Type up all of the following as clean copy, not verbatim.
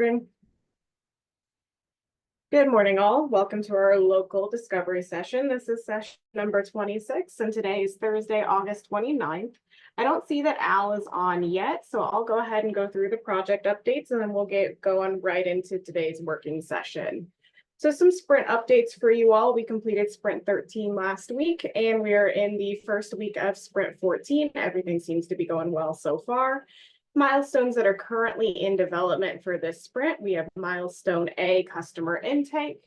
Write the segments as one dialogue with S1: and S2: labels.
S1: recording. Good morning, all. Welcome to our local discovery session. This is session number 26, and today is Thursday, August 29th. I don't see that Al is on yet, so I'll go ahead and go through the project updates, and then we'll get going right into today's working session. So some sprint updates for you all. We completed sprint 13 last week, and we are in the first week of sprint 14. Everything seems to be going well so far. Milestones that are currently in development for this sprint, we have milestone A, customer intake,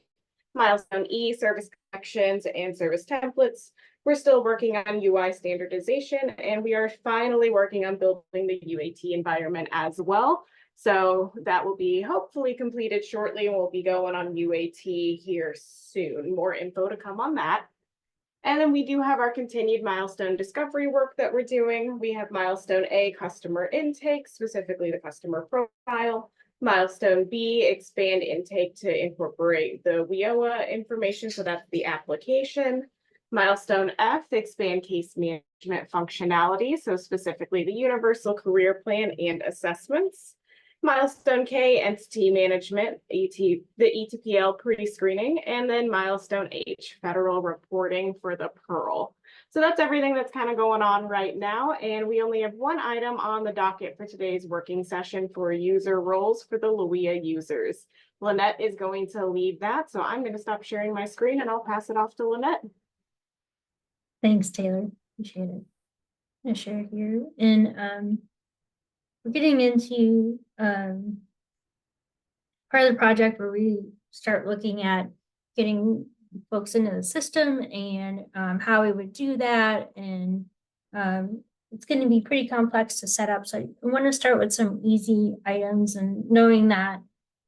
S1: milestone E, service connections and service templates. We're still working on UI standardization, and we are finally working on building the UAT environment as well. So that will be hopefully completed shortly, and we'll be going on UAT here soon. More info to come on that. And then we do have our continued milestone discovery work that we're doing. We have milestone A, customer intake, specifically the customer profile. Milestone B, expand intake to incorporate the WIOA information, so that's the application. Milestone F, expand case management functionality, so specifically the universal career plan and assessments. Milestone K, entity management, the ETPL pre-screening, and then milestone H, federal reporting for the Pearl. So that's everything that's kind of going on right now. And we only have one item on the docket for today's working session for user roles for the LUIA users. Lynette is going to lead that. So I'm going to stop sharing my screen and I'll pass it off to Lynette.
S2: Thanks, Taylor. Appreciate it. I'm going to share here. And we're getting into part of the project where we start looking at getting folks into the system and how we would do that. And it's going to be pretty complex to set up. So I want to start with some easy items, and knowing that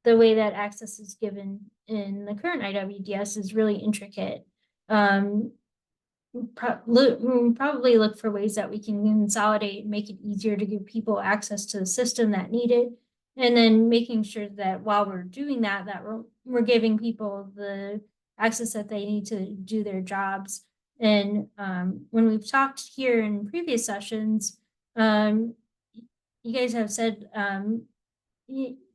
S2: the way that access is given in the current IWDS is really intricate. Probably look for ways that we can consolidate and make it easier to give people access to the system that need it. And then making sure that while we're doing that, we're giving people the access that they need to do their jobs. And when we've talked here in previous sessions, you guys have said,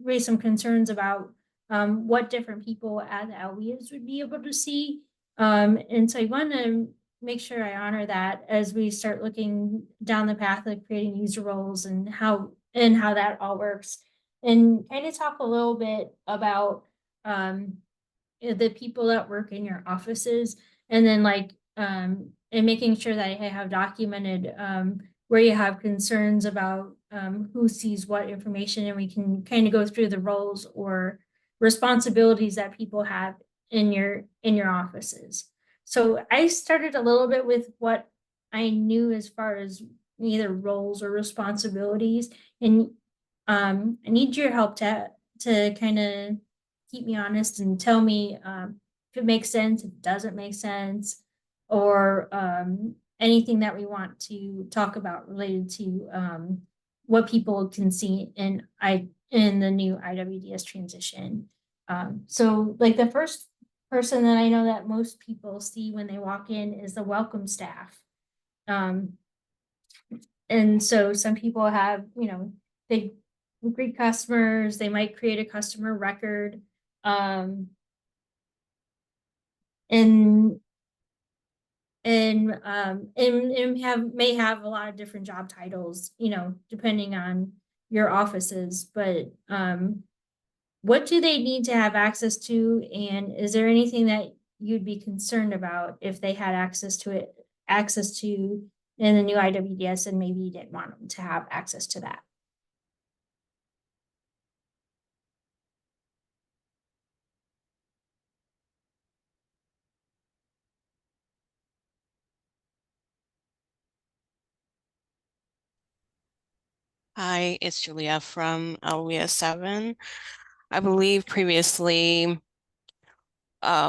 S2: raised some concerns about what different people at the LEAs would be able to see. And so I want to make sure I honor that as we start looking down the path of creating user roles and how that all works, and kind of talk a little bit about the people that work in your offices, and then and making sure that I have documented where you have concerns about who sees what information, and we can kind of go through the roles or responsibilities that people have in your offices. So I started a little bit with what I knew as far as either roles or responsibilities, and I need your help to kind of keep me honest and tell me if it makes sense, if it doesn't make sense, or anything that we want to talk about related to what people can see in the new IWDS transition. So like the first person that I know that most people see when they walk in is the welcome staff. And so some people have, they greet customers, they might create a customer record, and may have a lot of different job titles, depending on your offices, but what do they need to have access to? And is there anything that you'd be concerned about if they had access to in the new IWDS, and maybe you didn't want them to have access to that?
S3: Hi, it's Julia from LWIA 7. I believe previously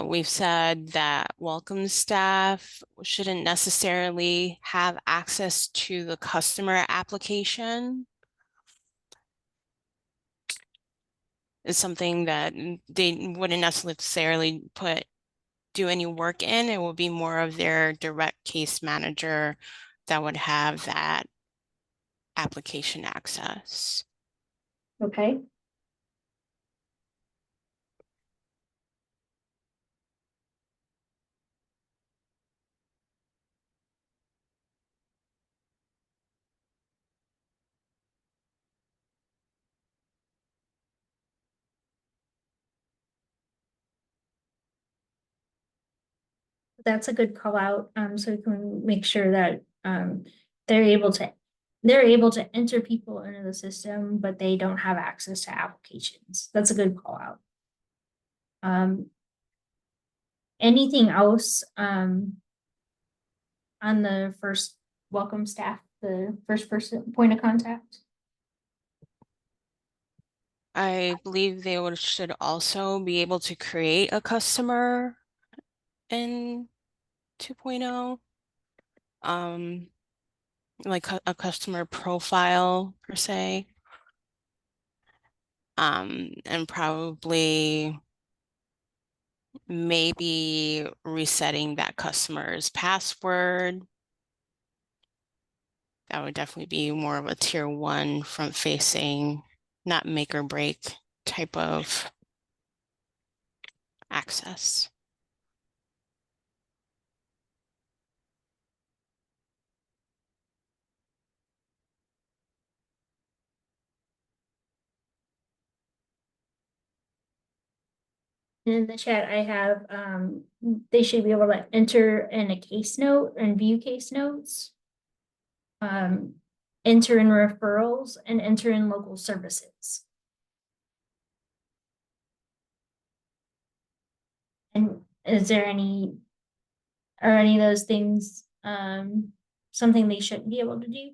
S3: we've said that welcome staff shouldn't necessarily have access to the customer application. It's something that they wouldn't necessarily do any work in. It will be more of their direct case manager that would have that application access.
S2: Okay. That's a good call out, so we can make sure that, they're able to enter people into the system, but they don't have access to applications. That's a good call out. Anything else, on the first welcome staff, the first person, point of contact?
S3: I believe they should also be able to create a customer in 2.0. Like a customer profile per se. And probably maybe resetting that customer's password. That would definitely be more of a tier 1 front facing, not make or break type of access.
S2: In the chat, I have, they should be able to enter in a case note and view case notes. Enter in referrals and enter in local services. And is there are any of those things, something they shouldn't be able to do?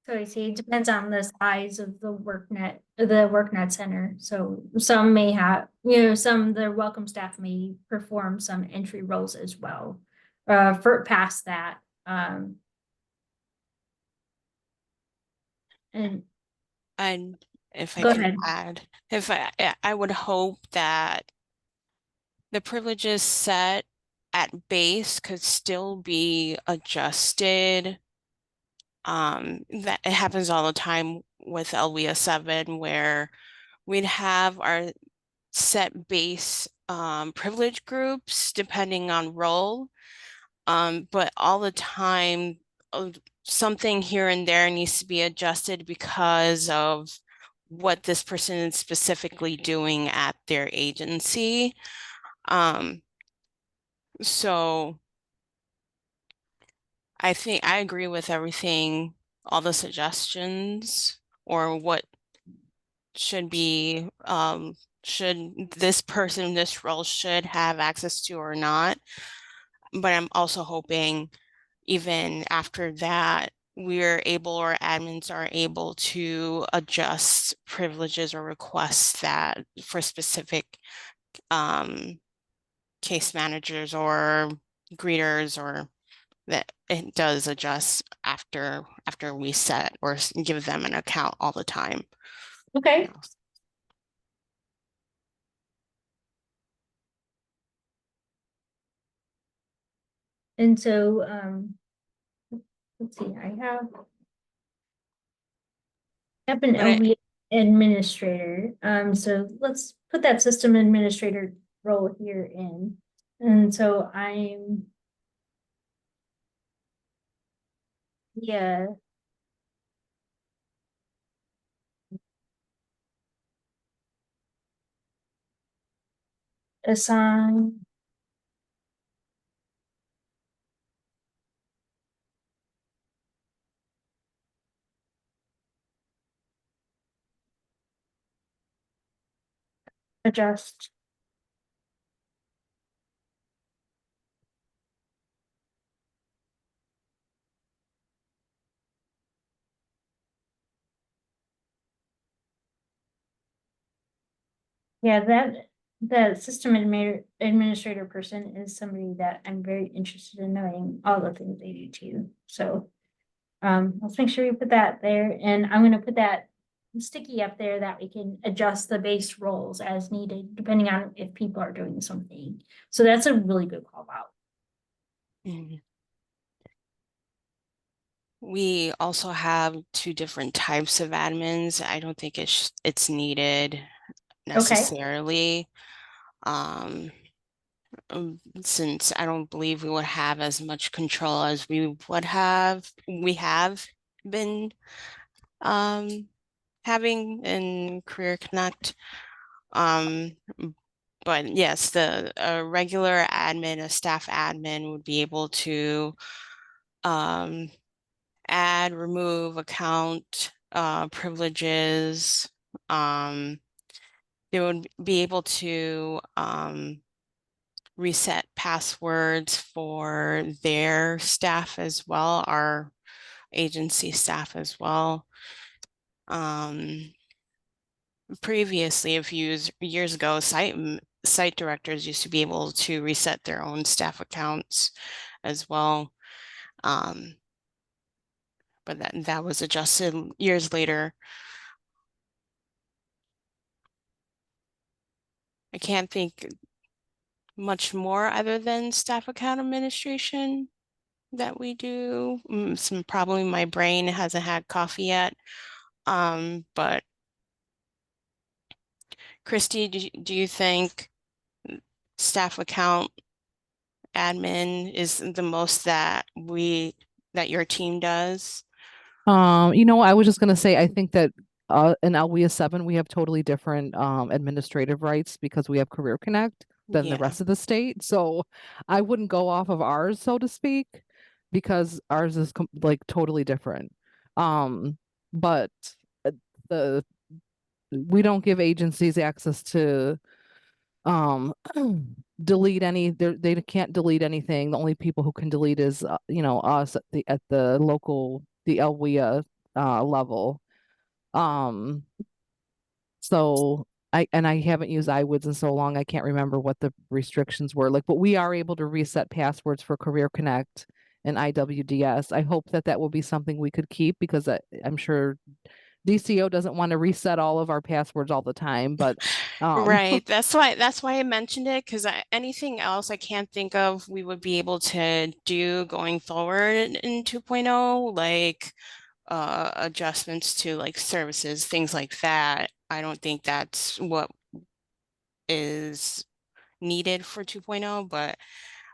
S2: So I see it depends on the size of the worknet center. So some may have, some the welcome staff may perform some entry roles as well. For past that. And
S3: And if I
S2: go
S3: can
S2: ahead.
S3: add, I would hope that the privileges set at base could still be adjusted. That it happens all the time with LWIA 7 where we'd have our set base privilege groups depending on role. But all the time something here and there needs to be adjusted because of what this person is specifically doing at their agency. So I think I agree with everything, all the suggestions or what should be, should this person, this role should have access to or not. But I'm also hoping even after that, we're able or admins are able to adjust privileges or requests that for specific case managers or greeters, or that it does adjust after we set or give them an account all the time.
S2: Okay. And so, let's see, I have an
S3: But
S2: LV administrator. So let's put that system administrator role here in. And so yeah. Assign. Adjust. Yeah, that system administrator person is somebody that I'm very interested in knowing all the things they do too. So let's make sure we put that there, and I'm gonna put that sticky up there that we can adjust the base roles as needed, depending on if people are doing something. So that's a really good call out.
S3: Mhm. We also have two different types of admins. I don't think it's needed necessarily. Since I don't believe we would have as much control as we have been having in Career Connect. But yes, a regular admin, a staff admin would be able to add, remove account privileges. They would be able to reset passwords for their staff as well, our agency staff as well. Previously, years ago, site directors used to be able to reset their own staff accounts as well. But that was adjusted years later. I can't think much more other than staff account administration that we do. Probably my brain hasn't had coffee yet. But Christy, do you think staff account admin is the most that your team does?
S4: I was just gonna say, I think that in LWIA 7, we have totally different administrative rights because we have Career Connect than the
S3: Yeah.
S4: rest of the state. So I wouldn't go off of ours, so to speak, because ours is like totally different. But the we don't give agencies access to delete they can't delete anything. The only people who can delete is us at the local, the LWIA level. So I haven't used iWoods in so long, I can't remember what the restrictions were like, but we are able to reset passwords for Career Connect and IWDS. I hope that will be something we could keep, because I'm sure DCO doesn't want to reset all of our passwords all the time, but
S3: right. That's why I mentioned it, because anything else I can't think of we would be able to do going forward in 2.0, like adjustments to like services, things like that. I don't think that's what is needed for 2.0, but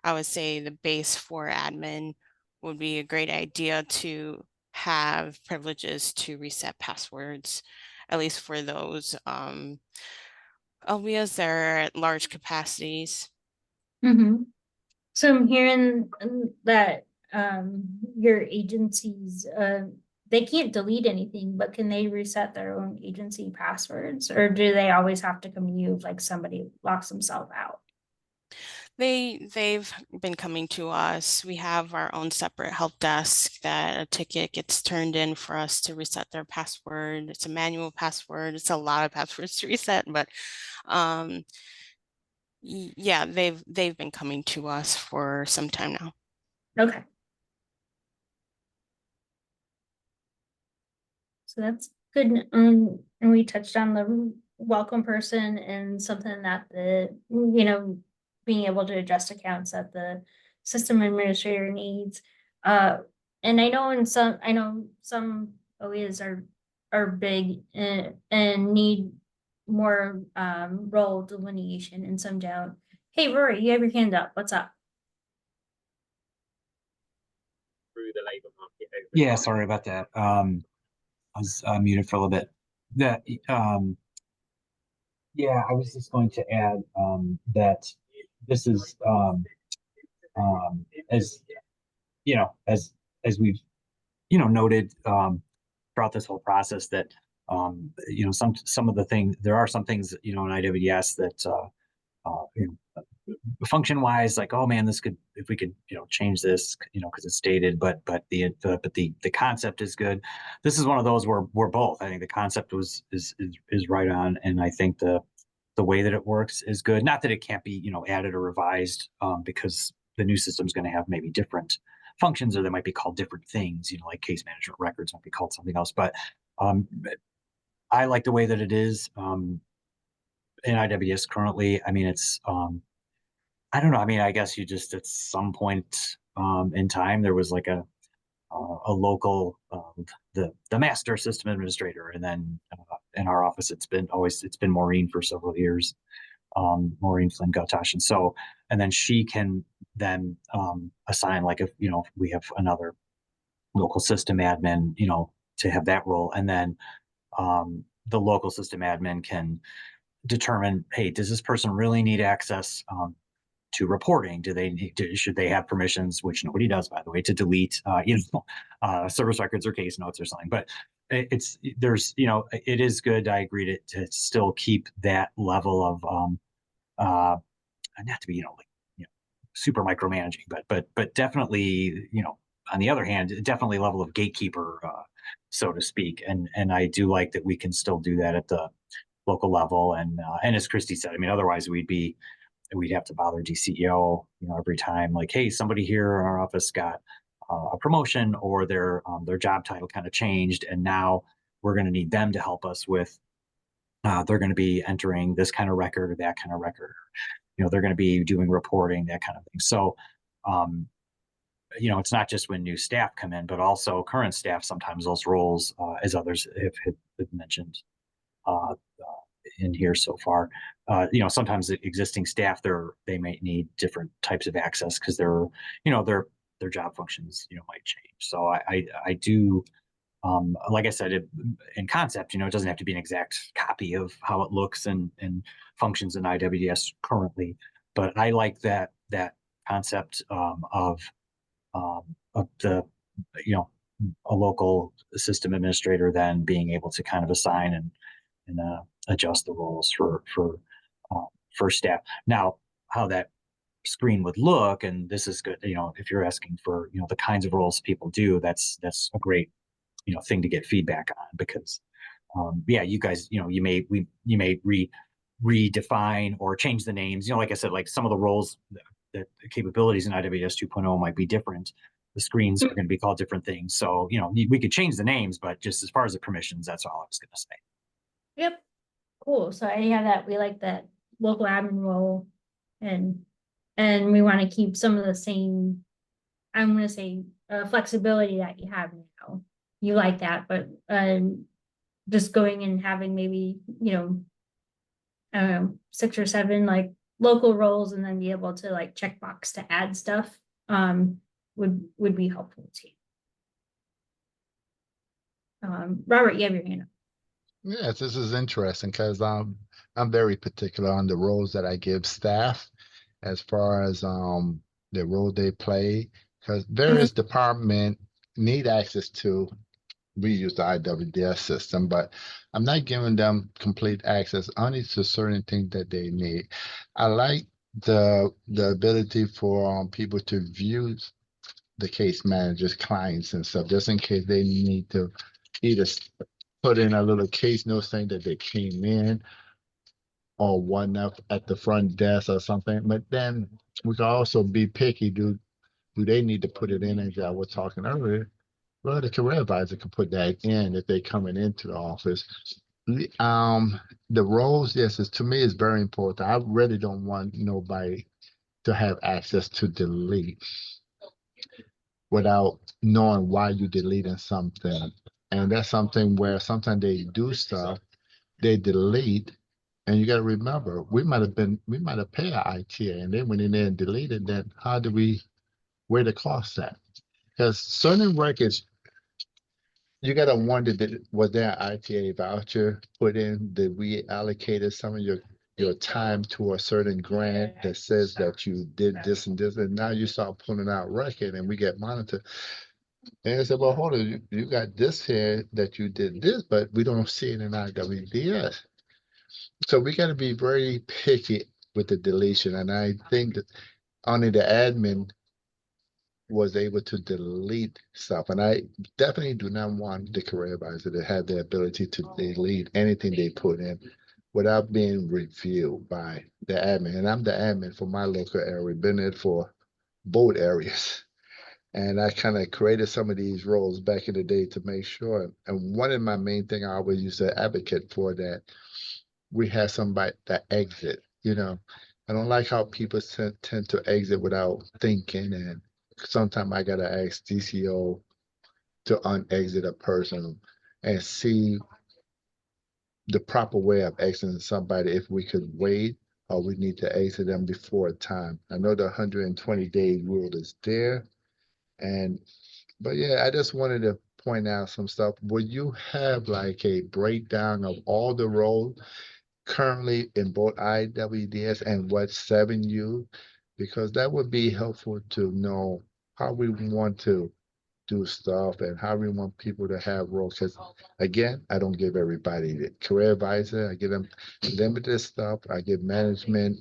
S3: I would say the base for admin would be a great idea to have privileges to reset passwords, at least for those LBS that are at large capacities.
S2: So I'm hearing that your agencies they can't delete anything, but can they reset their own agency passwords, or do they always have to come to you if like somebody locks themselves out?
S3: They've been coming to us. We have our own separate help desk that a ticket gets turned in for us to reset their password. It's a manual password. It's a lot of passwords to reset, but yeah, they've been coming to us for some time now.
S2: Okay. So that's good. And we touched on the welcome person and something that being able to adjust accounts that the system administrator needs. And I know some OEs are big and need more role delineation, and some don't. Hey, Rory, you have your hand up. What's up?
S5: Yeah, sorry about that. I was muted for a little bit. That yeah, I was just going to add that this is as as we've noted throughout this whole process, that some of the things, there are some things in IWDS that function wise, like, oh man, this could, if we could change this because it's dated, but the concept is good. This is one of those where we're both, I think the concept is right on, and I think the way that it works is good. Not that it can't be added or revised, because the new system is going to have maybe different functions, or they might be called different things, you know, like case management records might be called something else. But um, I like the way that it is in IWDS currently. I mean, it's I don't know. I mean, I guess you just at some point in time there was like a local the master system administrator, and then in our office it's been Maureen for several years, Maureen Flynn Gutash, and so and then she can then assign, like, if you know, we have another local system admin, you know, to have that role, and then the local system admin can determine, hey, does this person really need access to reporting? Do they need to, should they have permissions, which nobody does, by the way, to delete, you know, service records or case notes or something? But it's, there's, you know, it is good. I agree to still keep that level of, not to be, you know, like, you know, super micromanaging, but definitely, you know, on the other hand, definitely level of gatekeeper, so to speak. And I do like that we can still do that at the local level. And as Christy said, I mean, otherwise we'd have to bother DCEO, you know, every time, like, hey, somebody here in our office got a promotion, or their job title kind of changed, and now we're going to need them to help us with. They're going to be entering this kind of record or that kind of record. You know, they're going to be doing reporting, that kind of thing. So, you know, it's not just when new staff come in, but also current staff. Sometimes those roles, as others have mentioned in here so far, you know, sometimes the existing staff, they might need different types of access because their job functions, you know, might change. So I do, like I said, in concept, you know, it doesn't have to be an exact copy of how it looks and functions in IWDS currently, but I like that concept of the, you know, a local system administrator then being able to kind of assign and adjust the roles for staff. Now, how that screen would look, and this is good, you know, if you're asking for, you know, the kinds of roles people do, that's a great, you know, thing to get feedback on, because yeah, you guys, you know, you may redefine or change the names, you know, like I said, like some of the roles that the capabilities in IWS 2.0 might be different. The screens are going to be called different things. So, you know, we could change the names, but just as far as the permissions, that's all I was going to say.
S2: Yep. Cool. So I have that. We like that local admin role, and we want to keep some of the same, I'm going to say, flexibility that you have now. You like that, but just going and having maybe, you know, I don't know, 6 or 7 like local roles, and then be able to like checkbox to add stuff would be helpful too. Robert, you have your hand up.
S6: Yes, this is interesting because I'm very particular on the roles that I give staff as far as the role they play, because various department need access to, we use the IWDS system, but I'm not giving them complete access only to certain things that they need. I like the ability for people to view the case managers, clients and stuff, just in case they need to either put in a little case note saying that they came in, or one up at the front desk or something. But then we can also be picky. Do they need to put it in, as I was talking earlier? Well, the career advisor can put that in if they're coming into the office. The roles, yes, to me is very important. I really don't want nobody to have access to delete without knowing why you deleting something. And that's something where sometimes they do stuff, they delete, and you got to remember, we might have paid our ITA, and they went in there and deleted. Then how do where the cost at? Because certain records, you got to wonder, was there an ITA voucher put in? Did we allocate some of your time to a certain grant that says that you did this and this, and now you start pulling out record and we get monitored. And I said, well, hold on, you got this here that you did this, but we don't see it in IWDS. So we got to be very picky with the deletion. And I think that only the admin was able to delete stuff. And I definitely do not want the career advisor to have the ability to delete anything they put in without being reviewed by the admin. And I'm the admin for my local area, been there for both areas. And I kind of created some of these roles back in the day to make sure. And one of my main thing I always used to advocate for that we have somebody that exit, you know. I don't like how people tend to exit without thinking, and sometimes I gotta ask DCO to unexit a person and see the proper way of exiting somebody, if we could wait or we need to exit them before time. I know the 120-day rule is there, and but yeah, I just wanted to point out some stuff. Would you have like a breakdown of all the roles currently in both IWDS and what 7U? Because that would be helpful to know how we want to do stuff and how we want people to have roles. Because again, I don't give everybody the career advisor. I give them limited stuff. I give management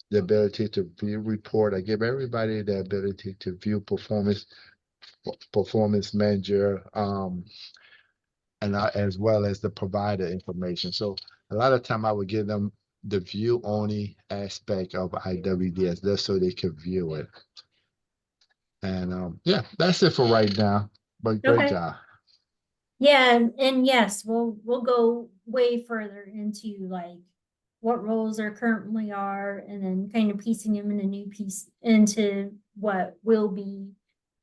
S6: the ability to view report. I give everybody the ability to view performance manager, and as well as the provider information. So a lot of time I would give them the view only aspect of IWDS just so they can view it. And yeah, that's it for right now. But great
S2: Okay.
S6: job.
S2: Yeah, and yes, we'll go way further into like what roles there currently are, and then kind of piecing them in a new piece into what will be.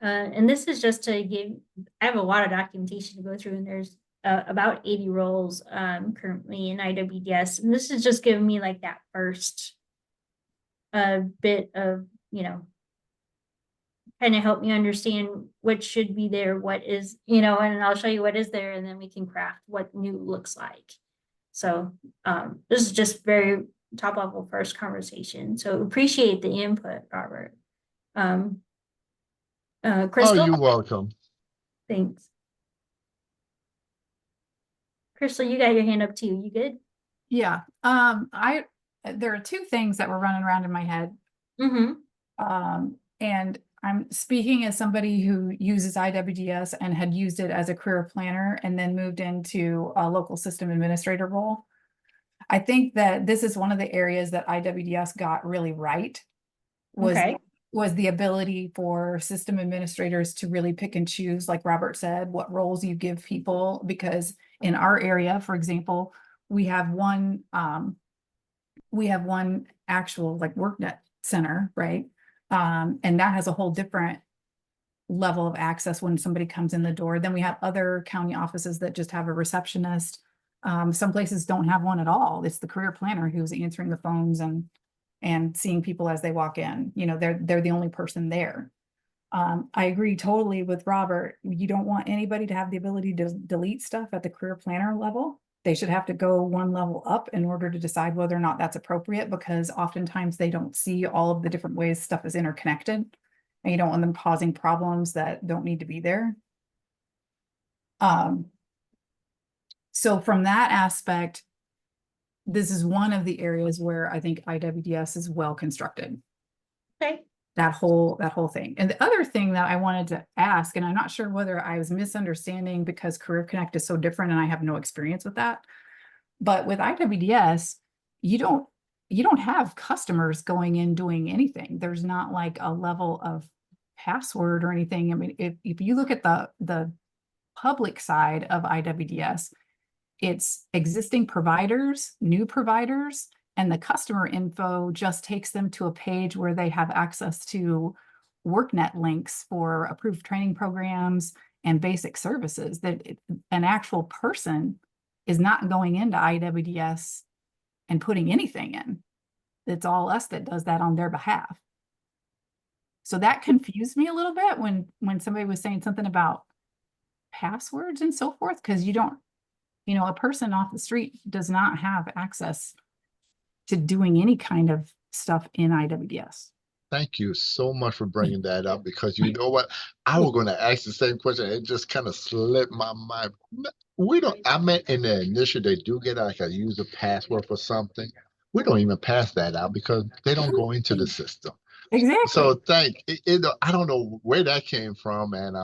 S2: And this is just to give. I have a lot of documentation to go through, and there's about 80 roles currently in IWDS, and this is just giving me like that first bit of kind of help me understand what should be there, what is, and I'll show you what is there, and then we can craft what new looks like. So this is just very top level first conversation. So appreciate the input, Robert. Crystal.
S6: Oh, you're welcome.
S2: Thanks. Crystal, you got your hand up too. You good?
S7: Yeah. There are two things that were running around in my head. And I'm speaking as somebody who uses IWDS and had used it as a career planner and then moved into a local system administrator role. I think that this is one of the areas that IWDS got really right, was the ability for system administrators to really pick and choose, like Robert said, what roles you give people. Because in our area, for example, we have one actual like workNet center, right? And that has a whole different level of access when somebody comes in the door. Then we have other county offices that just have a receptionist. Some places don't have one at all. It's the career planner who's answering the phones and seeing people as they walk in. They're the only person there. I agree totally with Robert. You don't want anybody to have the ability to delete stuff at the career planner level. They should have to go one level up in order to decide whether or not that's appropriate, because oftentimes they don't see all of the different ways stuff is interconnected, and you don't want them causing problems that don't need to be there. So from that aspect, this is one of the areas where I think IWDS is well constructed.
S2: Okay.
S7: That whole thing. And the other thing that I wanted to ask, and I'm not sure whether I was misunderstanding because Career Connect is so different and I have no experience with that, but with IWDS, you don't have customers going in doing anything. There's not like a level of password or anything. I mean, if you look at the public side of IWDS, it's existing providers, new providers, and the customer info just takes them to a page where they have access to workNet links for approved training programs and basic services. That an actual person is not going into IWDS and putting anything in. It's all us that does that on their behalf. So that confused me a little bit when somebody was saying something about passwords and so forth, because a person off the street does not have access to doing any kind of stuff in IWDS.
S6: Thank you so much for bringing that up, because you know what? I was going to ask the same question. It just kind of slipped my mind. I meant in the initial, they do get like a user password for something. We don't even pass that out because they don't go into the system.
S7: Exactly.
S6: So I don't know where that came from. And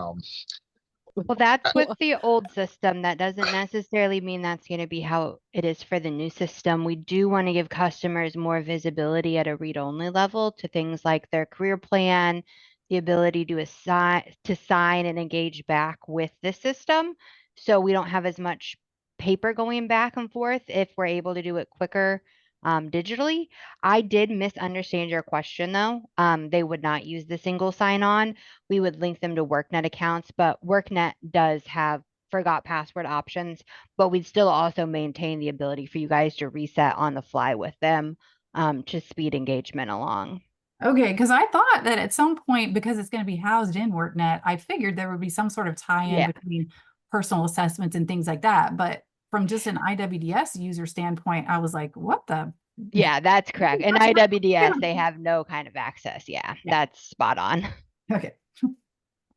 S8: Well, that's with the old system. That doesn't necessarily mean that's going to be how it is for the new system. We do want to give customers more visibility at a read-only level to things like their career plan, the ability to sign and engage back with the system. So we don't have as much paper going back and forth if we're able to do it quicker digitally. I did misunderstand your question though. They would not use the single sign-on. We would link them to workNet accounts, but workNet does have forgot password options, but we'd still also maintain the ability for you guys to reset on the fly with them to speed engagement along.
S7: Okay, because I thought that at some point, because it's going to be housed in WorkNet, I figured there would be some sort of tie-in
S8: Yeah.
S7: between personal assessments and things like that. But from just an IWDS user standpoint, I was like, what the?
S8: Yeah, that's correct. In
S7: That's not-
S8: IWDS, they have no kind of access. Yeah, that's spot on.
S7: Okay.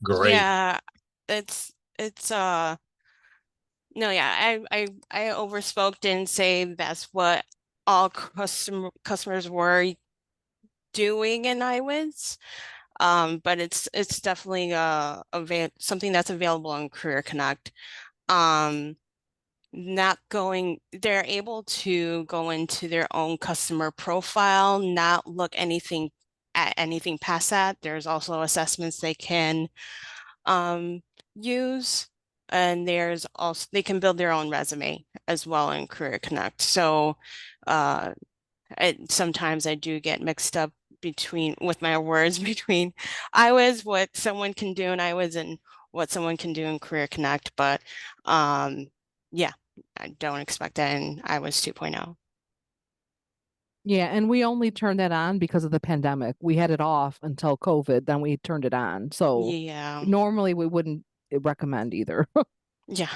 S6: Great.
S3: Yeah, it's no, yeah, I overspoke, didn't say that's what all customers were doing in IWDS. But it's definitely something that's available on Career Connect. They're able to go into their own customer profile, not look at anything past that. There's also assessments they can use, and there's also they can build their own resume as well in Career Connect. So sometimes I do get mixed up with my words between what someone can do in IWDS and what someone can do in Career Connect, but yeah, I don't expect that in IWDS 2.0.
S4: Yeah, and we only turned that on because of the pandemic. We had it off until COVID, then we turned it on. So
S3: Yeah,
S4: normally we wouldn't recommend either.
S3: yeah,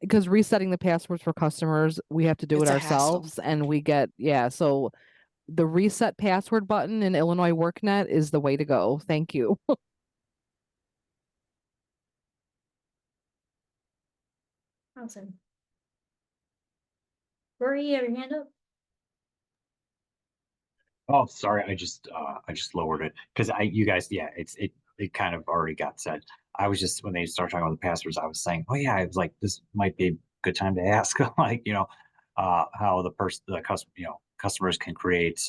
S4: Because resetting the passwords for customers, we have to do
S3: It's
S4: it
S3: a hassle.
S4: ourselves and we get, yeah, so the reset password button in Illinois WorkNet is the way to go. Thank you.
S2: Awesome. Rory, you have your hand up?
S5: Oh, sorry, I just lowered it because you guys, yeah, it kind of already got said. I was just when they started talking about the passwords, I was saying, oh yeah, I was like, this might be a good time to ask, like, how customers can create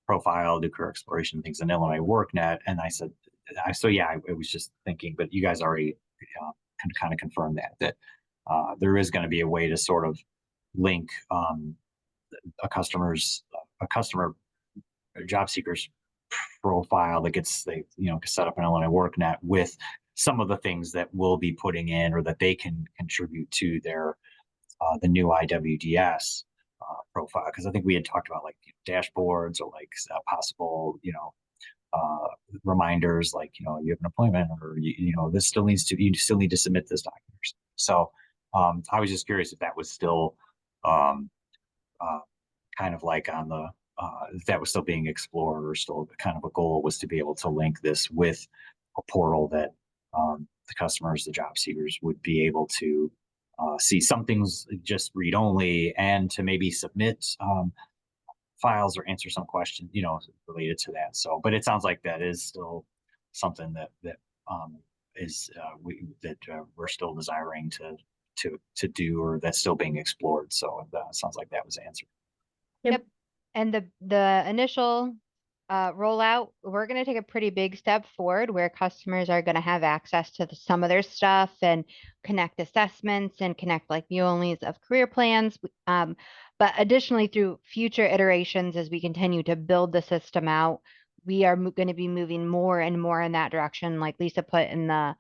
S5: profile, do career exploration things in Illinois WorkNet. And I said, I was just thinking, but you guys already can kind of confirm that there is going to be a way to sort of link a customer job seekers profile that gets set up in Illinois WorkNet with some of the things that we'll be putting in or that they can contribute to their the new IWDS profile, because I think we had talked about like dashboards or like possible reminders like you have an appointment or this still you still need to submit this document. So I was just curious if that was still kind of like on the if that was still being explored or still kind of a goal was to be able to link this with a portal that the customers, the job seekers would be able to see some things just read only and to maybe submit files or answer some questions, related to that. So, but it sounds like that is still something that we're still desiring to do, or that's still being explored. So it sounds like that was answered.
S8: Yep. And the initial rollout, we're going to take a pretty big step forward where customers are going to have access to some of their stuff and connect assessments and connect like view onlys of career plans. But additionally, through future iterations, as we continue to build the system out, we are going to be moving more and more in that direction. Like Lisa put in the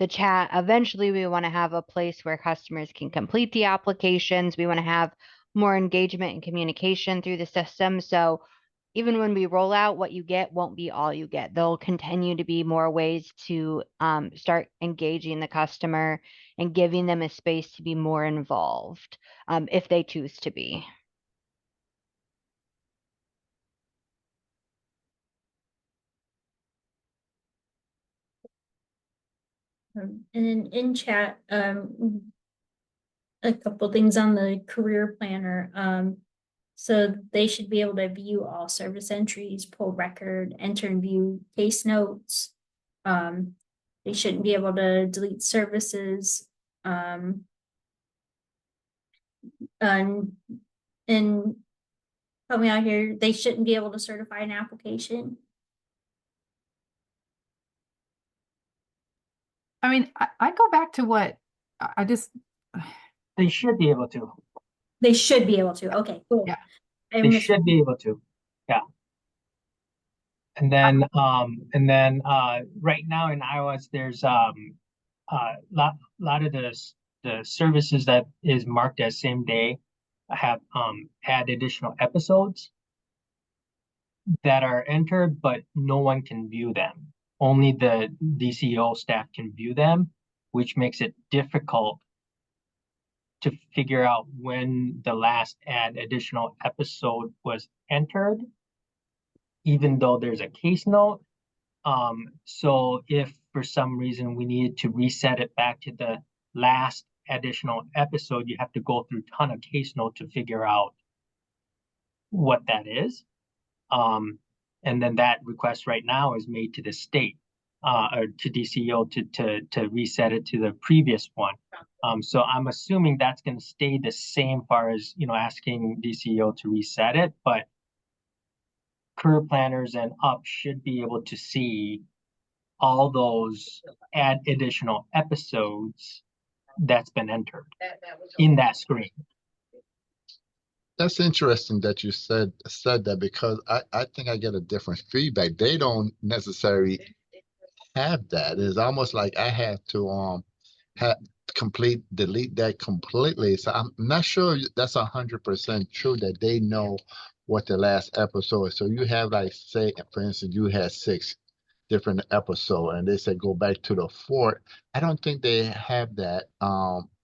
S8: chat, eventually we want to have a place where customers can complete the applications. We want to have more engagement and communication through the system. So even when we roll out, what you get won't be all you get. There'll continue to be more ways to start engaging the customer and giving them a space to be more involved if they choose to be.
S2: And then in chat, a couple things on the career planner. So they should be able to view all service entries, pull record, enter and view case notes. They shouldn't be able to delete services. And help me out here, they shouldn't be able to certify an application.
S7: I mean, I go back to what I just,
S9: They should be able to.
S2: They should be able to. Okay, cool.
S7: Yeah.
S2: I
S9: They
S2: missed
S9: should be able to. Yeah. And then right now in iOS, there's lot of the services that is marked as same day have had additional episodes that are entered, but no one can view them. Only the DCO staff can view them, which makes it difficult to figure out when the last additional episode was entered, even though there's a case note. So if for some reason we needed to reset it back to the last additional episode, you have to go through a ton of case note to figure out what that is. And then that request right now is made to the state, or to DCO to reset it to the previous one. So I'm assuming that's going to stay the same far as, asking DCO to reset it, but career planners and up should be able to see all those additional episodes that's been entered in that screen.
S6: That's interesting that you said that, because I think I get a different feedback. They don't necessarily have that. It's almost like I have to have delete that completely. So I'm not sure that's 100% true that they know what the last episode is. So you have, like, say for instance, you had 6 different episodes and they said go back to the 4th. I don't think they have that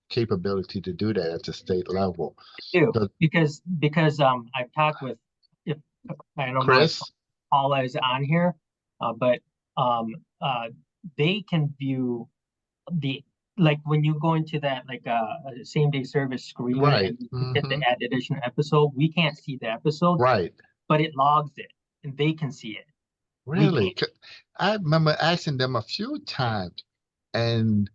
S6: capability to do that at the state level.
S9: Do
S6: So,
S9: because I've talked with, if I don't know if
S6: Chris,
S9: Paula is on here, but they can view the, like when you go into that, like same day service screen
S6: right?
S9: and you get the add additional episode, we can't see the episode,
S6: Right.
S9: but it logs it and they can see it.
S6: Really? I remember asking them a few times and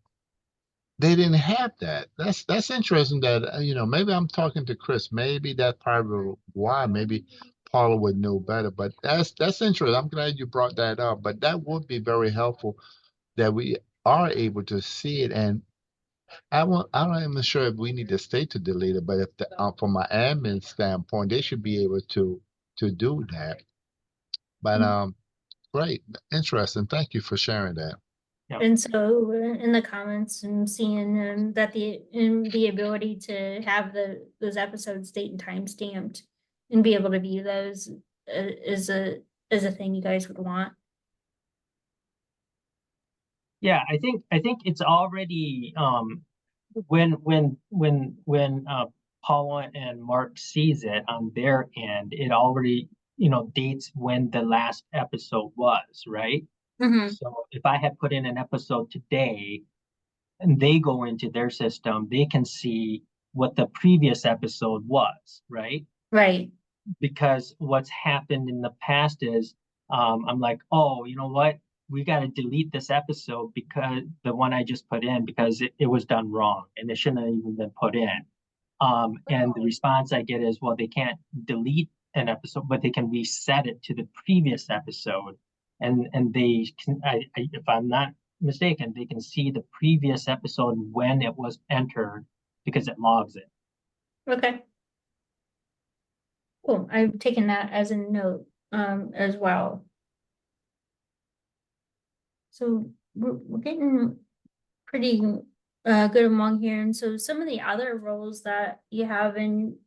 S6: they didn't have that. That's interesting that, maybe I'm talking to Chris. Maybe that's probably why. Maybe Paula would know better, but that's interesting. I'm glad you brought that up. But that would be very helpful that we are able to see it. And I'm not even sure if we need the state to delete it, but if from an admin standpoint, they should be able to do that. But great, interesting. Thank you for sharing that.
S2: And so in the comments, I'm seeing that the ability to have those episodes date and time stamped and be able to view those is a thing you guys would want.
S9: Yeah, I think it's already when Paula and Mark sees it on their end, it already dates when the last episode was, right? So if I had put in an episode today and they go into their system, they can see what the previous episode was, right?
S2: Right.
S9: Because what's happened in the past is I'm like, oh, you know what? We got to delete this episode because the one I just put in, because it was done wrong and it shouldn't have even been put in. And the response I get is, well, they can't delete an episode, but they can reset it to the previous episode. And they can, if I'm not mistaken, they can see the previous episode when it was entered because it logs it.
S2: Okay. Cool. I've taken that as a note as well. So we're getting pretty good among here. And so some of the other roles that you have in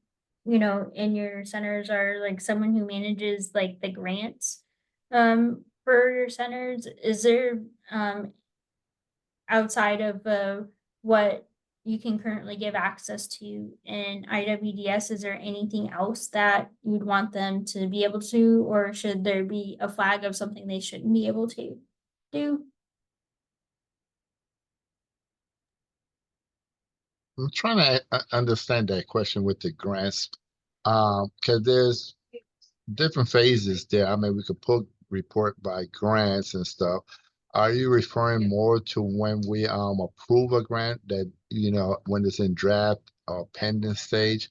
S2: your centers are like someone who manages like the grants for your centers. Is there outside of what you can currently give access to in IWDS, is there anything else that you'd want them to be able to, or should there be a flag of something they shouldn't be able to do?
S6: I'm trying to understand that question with the grants, because there's different phases there. I mean, we could report by grants and stuff. Are you referring more to when we approve a grant that, when it's in draft or pending stage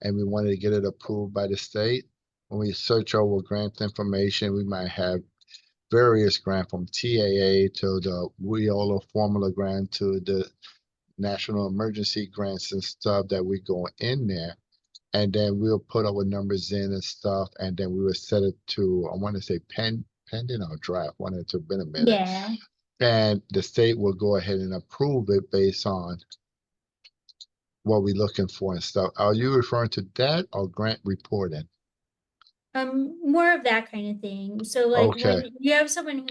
S6: and we wanted to get it approved by the state? When we search over grant information, we might have various grant from TAA to the WIOLA formula grant to the national emergency grants and stuff that we go in there. And then we'll put our numbers in and stuff, and then we will set it to, I want to say pending or draft, one it to been a minute.
S2: Yeah.
S6: And the state will go ahead and approve it based on what we're looking for and stuff. Are you referring to that or grant reporting?
S2: More of that kind of thing. So like
S6: Okay.
S2: when you have someone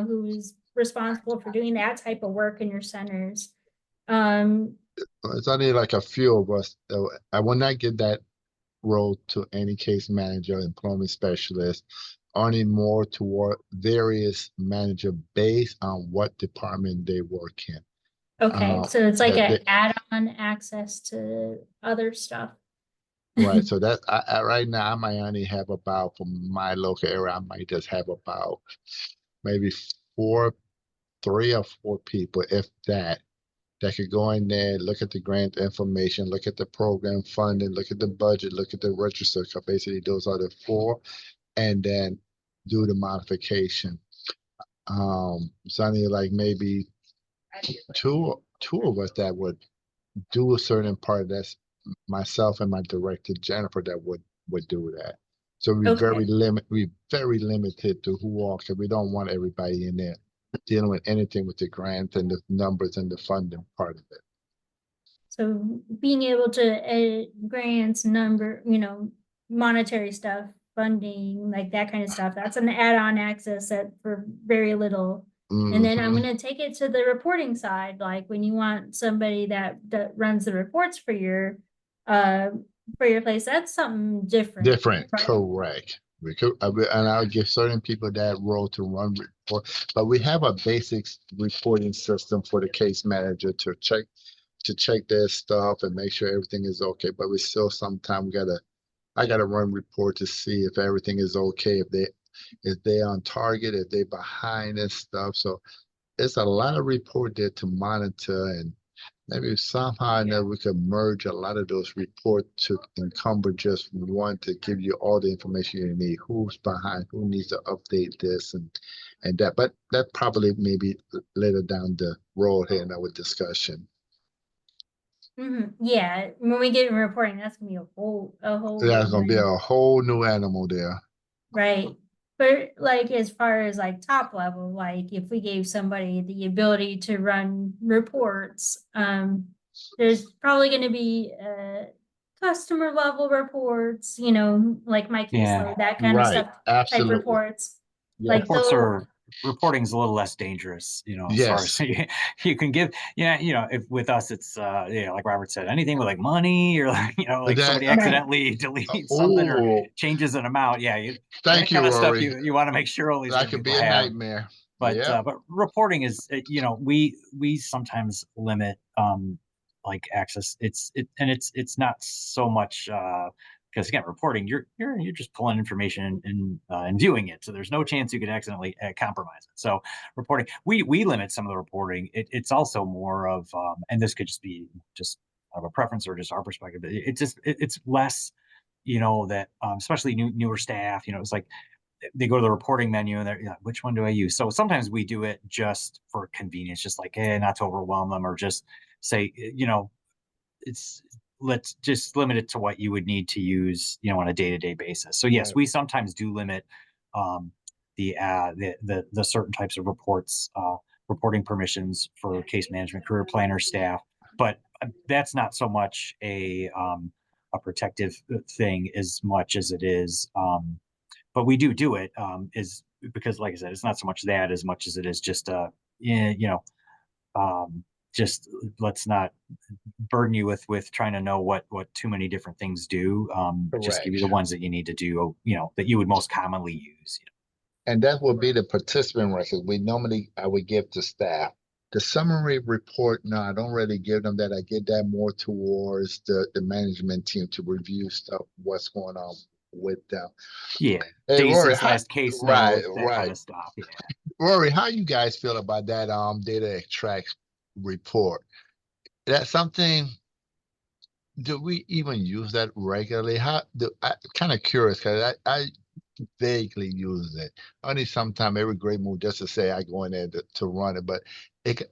S2: who's responsible for doing that type of work in your centers,
S6: It's only like a few of us. I will not give that role to any case manager, employment specialist, only more toward various manager based on what department they work in.
S2: okay, so it's like
S6: that
S2: an
S6: they-
S2: add-on access to other stuff.
S6: Right. So that I right now I might only have about, for my local area, I might just have about maybe 3 or 4 people, if that could go in there, look at the grant information, look at the program funding, look at the budget, look at the register. So basically those are the 4, and then do the modification. It's only like maybe two of us that would do a certain part. That's myself and my director Jennifer that would do that. So we
S2: Okay.
S6: very limited to who all, because we don't want everybody in there dealing with anything with the grant and the numbers and the funding part of it.
S2: So being able to edit grants, monetary stuff, funding, like that kind of stuff, that's an add-on access that for very little. And then I'm
S6: Mhm.
S2: gonna take it to the reporting side, like when you want somebody that runs the reports for your place, that's something different.
S6: Different,
S2: right?
S6: correct. And I'll give certain people that role to run report, but we have a basic reporting system for the case manager to check their stuff and make sure everything is okay. But we still sometimes I gotta run report to see if everything is okay, if they on target, if they behind and stuff. So it's a lot of report there to monitor, and maybe somehow or another we could merge a lot of those reports to encumber just one to give you all the information you need, who's behind, who needs to update this and that. But that probably maybe later down the road here in our discussion.
S2: Yeah, when we get in reporting, that's gonna be a whole
S6: There's gonna be
S2: thing.
S6: a whole new animal there.
S2: Right. But like as far as like top level, like if we gave somebody the ability to run reports, there's probably gonna be customer level reports, like my
S5: Yeah.
S2: caseload, that kind of
S6: Right,
S2: stuff, type
S6: absolutely.
S2: reports.
S6: Yeah.
S2: Like those,
S5: Reporting's a little less dangerous, as far as
S6: Yes.
S5: you can give, if with us, it's, like Robert said, anything with like money or like, like
S6: That
S5: somebody accidentally deletes something or
S6: oh,
S5: changes an amount. Yeah. That
S6: thank you,
S5: kind of stuff
S6: Rory.
S5: you want to make sure all these
S6: That
S5: good
S6: could
S5: people
S6: be a
S5: have.
S6: nightmare.
S5: But
S6: Yeah.
S5: but reporting is, we sometimes limit like access. It's not so much because again, reporting, you're just pulling information and viewing it, so there's no chance you could accidentally compromise it. So reporting, we limit some of the reporting. It's also more of and this could just be just of a preference or just our perspective. It's less, that especially newer staff, it's like they go to the reporting menu and they're which one do I use? So sometimes we do it just for convenience, just like, not to overwhelm them, or just say, it's let's just limit it to what you would need to use, on a day-to-day basis. So yes,
S6: Right.
S5: we sometimes do limit the certain types of reporting permissions for case management, career planner staff, but that's not so much a protective thing as much as it is. But we do it is because, like I said, it's not so much that as much as it is just just let's not burden you with trying to know what too many different things do. Just give you the
S6: Correct.
S5: ones that you need to do, that you would most commonly use.
S6: And that will be the participant record. I would give to staff. The summary report, no, I don't really give them that. I give that more towards the management team to review stuff, what's going on with them.
S5: Yeah.
S6: Hey,
S5: Day
S6: Rory,
S5: since last case
S6: right,
S5: note, that kind
S6: right.
S5: of stuff. Yeah.
S6: Rory, how you guys feel about that data extract report? That's something, do we even use that regularly? I'm kind of curious because I vaguely use it. Only sometime every great move just to say I go in there to run it. But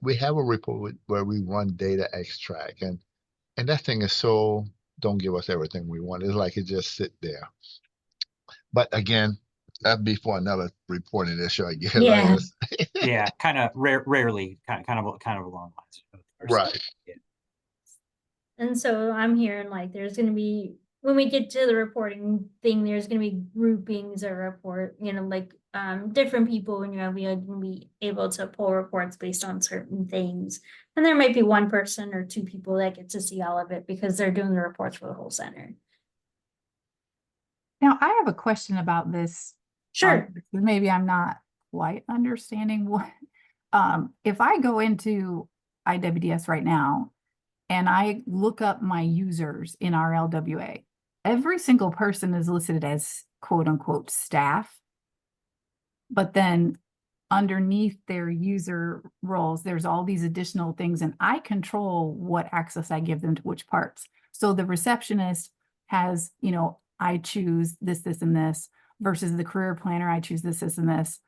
S6: we have a report where we run data extract, and that thing is so don't give us everything we want. It's like it just sit there. But again, that'd be for another reporting issue, I guess.
S2: Yeah.
S5: Yeah, kind of rarely, kind of along the lines.
S6: Right.
S5: Yeah.
S2: And so I'm hearing like there's gonna be, when we get to the reporting thing, there's gonna be groupings of report, like different people, and we are gonna be able to pull reports based on certain things. And there might be one person or two people that get to see all of it because they're doing the reports for the whole center.
S7: Now, I have a question about this.
S2: Sure.
S7: Maybe I'm not quite understanding what, if I go into IWDS right now and I look up my users in our LWA, every single person is listed as quote unquote staff. But then underneath their user roles, there's all these additional things, and I control what access I give them to which parts. So the receptionist has, I choose this, and this, versus the career planner, I choose this, and this.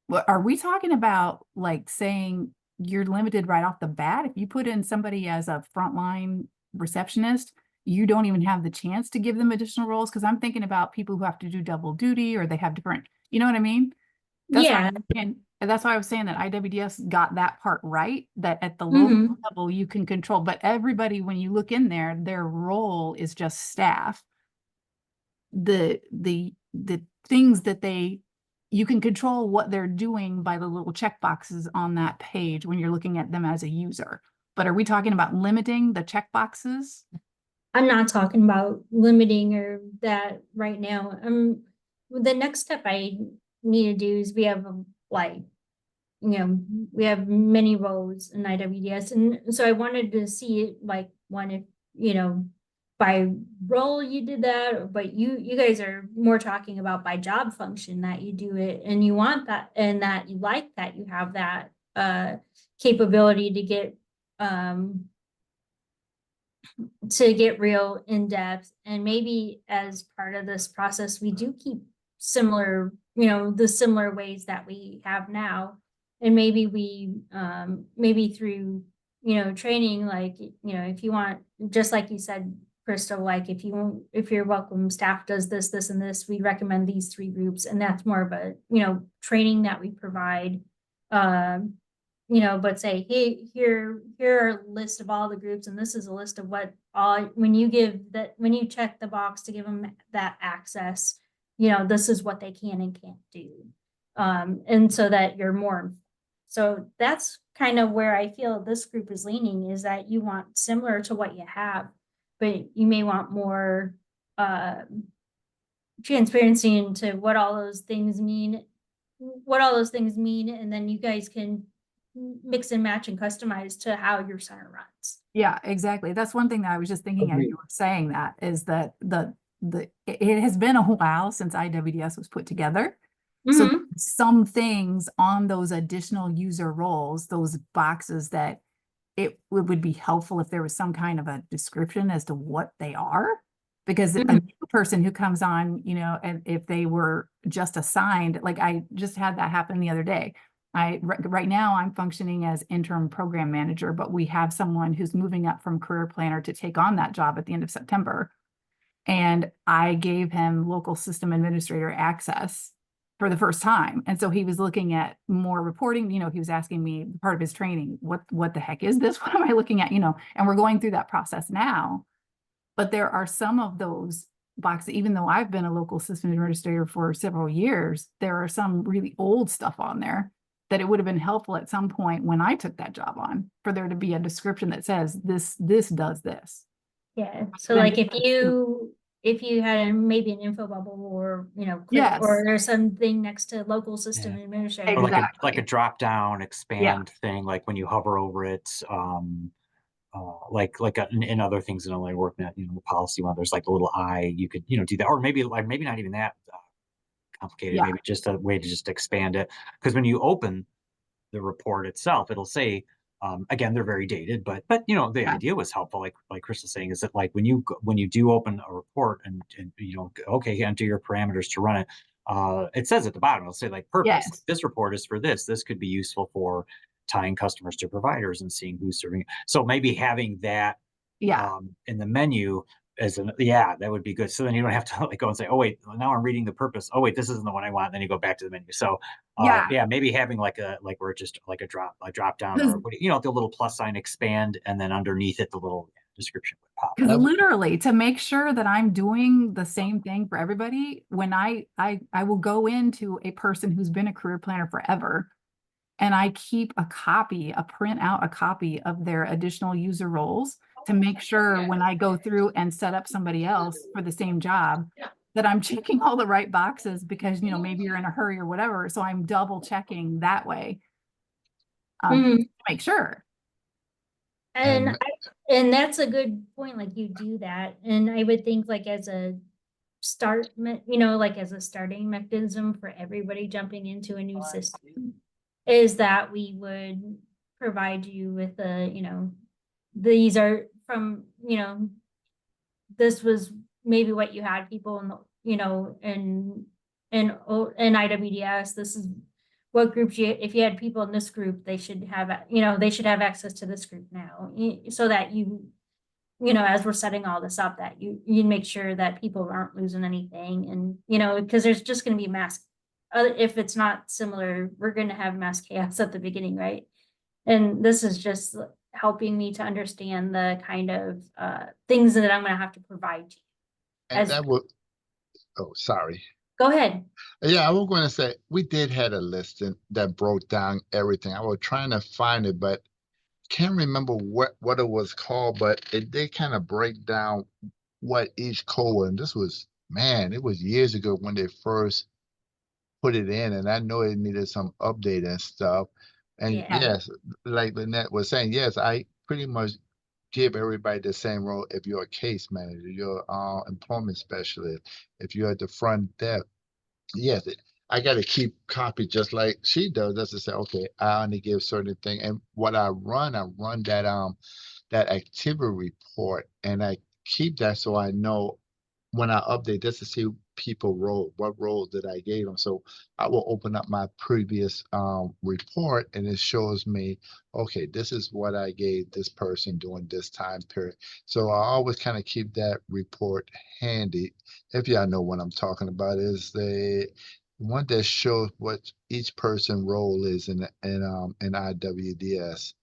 S7: What are we talking about? Like saying you're limited right off the bat? If you put in somebody as a frontline receptionist, you don't even have the chance to give them additional roles? Because I'm thinking about people who have to do double duty, or they have different, you know what I mean? That's
S2: Yeah.
S7: and that's why I was saying that IWDS got that part right, that at the local
S2: Mhm.
S7: level you can control, but everybody, when you look in there, their role is just staff. The things that you can control what they're doing by the little check boxes on that page when you're looking at them as a user. But are we talking about limiting the check boxes?
S2: I'm not talking about limiting or that right now. The next step I need to do is we have we have many roles in IWDS, and so I wanted to see it like one, if by role you did that, but you guys are more talking about by job function that you do it, and you want that, and that you like that you have that capability to get real in depth. And maybe as part of this process, we do keep similar, the similar ways that we have now. And maybe we, maybe through, training, like, if you want, just like you said, Crystal, like if your welcome staff does this, and this, we recommend these 3 groups. And that's more of a, training that we provide. But say, hey, here are a list of all the groups, and this is a list of what all, when you check the box to give them that access, this is what they can and can't do. And so that you're more, so that's kind of where I feel this group is leaning, is that you want similar to what you have, but you may want more transparency into what all those things mean, and then you guys can mix and match and customize to how your center runs.
S7: Yeah, exactly. That's one thing that I was just thinking as you were saying that, is that it has been a while since IWDS was put together. So some things on those additional user roles, those boxes, that it would be helpful if there was some kind of a description as to what they are. Because a new person who comes on, and if they were just assigned, like I just had that happen the other day. Right now I'm functioning as interim program manager, but we have someone who's moving up from career planner to take on that job at the end of September. And I gave him local system administrator access for the first time. And so he was looking at more reporting, he was asking me, part of his training, what the heck is this? What am I looking at? And we're going through that process now. But there are some of those boxes, even though I've been a local system administrator for several years, there are some really old stuff on there that it would have been helpful at some point when I took that job on, for there to be a description that says this does this.
S2: Yeah. So like if you had maybe an info bubble, or
S7: Yes,
S2: or there's something next to local system administrator,
S5: Or
S7: exactly.
S5: like a drop down expand thing, like when you hover over it, like in other things in like worknet, the policy one, there's like a little eye, you could do that, or maybe not even that complicated.
S7: Yeah.
S5: Maybe just a way to just expand it, because when you open the report itself, it'll say Again, they're very dated, but you know, the
S7: Yeah.
S5: idea was helpful. Like Chris is saying, is that like when you do open a report and you know, okay, enter your parameters to run it. It says at the bottom, it'll say like purpose.
S7: Yes.
S5: This report is for this. This could be useful for tying customers to providers and seeing who's serving it. So maybe having that
S7: Yeah.
S5: in the menu as an, yeah, that would be good. So then you don't have to like go and say, oh wait, now I'm reading the purpose. Oh wait, this isn't the one I want. And then you go back to the menu. So
S7: Yeah.
S5: yeah, maybe having like where just like a drop down, or you know, the little plus sign expand, and then underneath it the little description would pop
S7: Because
S5: up.
S7: literally, to make sure that I'm doing the same thing for everybody, when I will go into a person who's been a career planner forever, and I keep print out a copy of their additional user roles to make sure when I go through and set up somebody else for the same job, that I'm checking all the right boxes, because, you know, maybe you're in a hurry or whatever. So I'm double checking that way
S2: Mhm.
S7: to make sure.
S2: And and that's a good point, like you do that. And I would think like as a you know, like as a starting mechanism for everybody jumping into a new system, is that we would provide you with you know, these are from, you know, this was maybe what you had people in the, you know, in IWDS, this is what groups if you had people in this group, they should have, you know, they should have access to this group now, so that you know, as we're setting all this up, that you make sure that people aren't losing anything. And, you know, because there's just going to be mass, if it's not similar, we're going to have mass chaos at the beginning, right? And this is just helping me to understand the kind of things that I'm going to have to provide to you.
S6: And that would, oh, sorry.
S2: Go ahead.
S6: Yeah, I was going to say, we did had a listing that broke down everything. I was trying to find it, but can't remember what it was called, but it did kind of break down what each code was. And this was, man, it was years ago when they first put it in, and I know it needed some update and stuff. And
S2: Yeah.
S6: yes, like Lynette was saying, yes, I pretty much give everybody the same role. If you're a case manager, you're employment specialist, if you're at the front desk, yes, I got to keep copy just like she does. Just to say, okay, I only give certain thing, and what I run that activity report, and I keep that so I know when I update this to see people role, what role did I gave them. So I will open up my previous report, and it shows me, okay, this is what I gave this person during this time period. So I always kind of keep that report handy. If y'all know what I'm talking about, is the one that shows what each person role is in IWDS.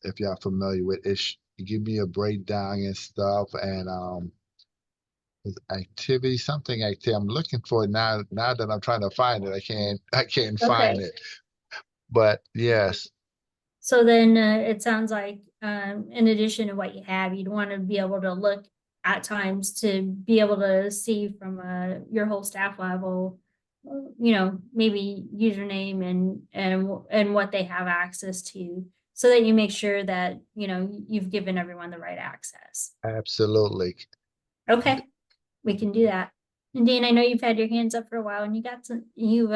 S6: If y'all familiar with it, give me a breakdown and stuff, and activity, something activity. I'm looking for it now. Now that I'm trying to find it, I can't find it. But yes.
S2: So then it sounds like in addition to what you have, you'd want to be able to look at times to be able to see from your whole staff level, you know, maybe username and what they have access to, so that you make sure that, you know, you've given everyone the right access.
S6: Absolutely.
S2: Okay, we can do that. And Dean, I know you've had your hands up for a while, and you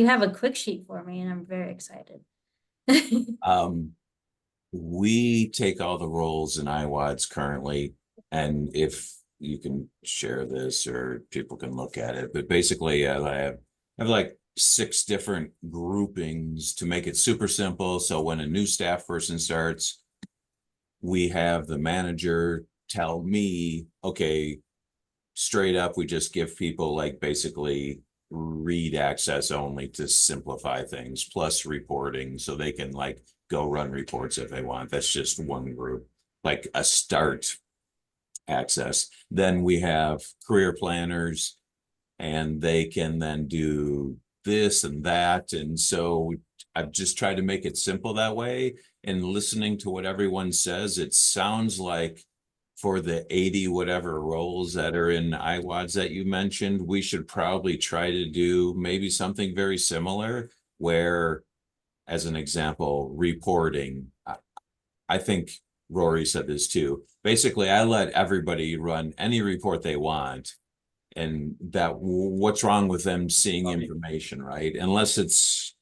S2: have a quick sheet for me, and I'm very excited.
S10: We take all the roles in IWDS currently, and if you can share this or people can look at it, but basically I have like 6 different groupings to make it super simple. So when a new staff person starts, we have the manager tell me, okay, straight up, we just give people like basically read access only to simplify things, plus reporting, so they can like go run reports if they want. That's just one group, like a start access. Then we have career planners, and they can then do this and that. And so I've just tried to make it simple that way. And listening to what everyone says, it sounds like for the 80 whatever roles that are in IWDS that you mentioned, we should probably try to do maybe something very similar, where, as an example, reporting. I think Rory said this too. Basically, I let everybody run any report they want, and that what's wrong with them seeing information, right? Unless it's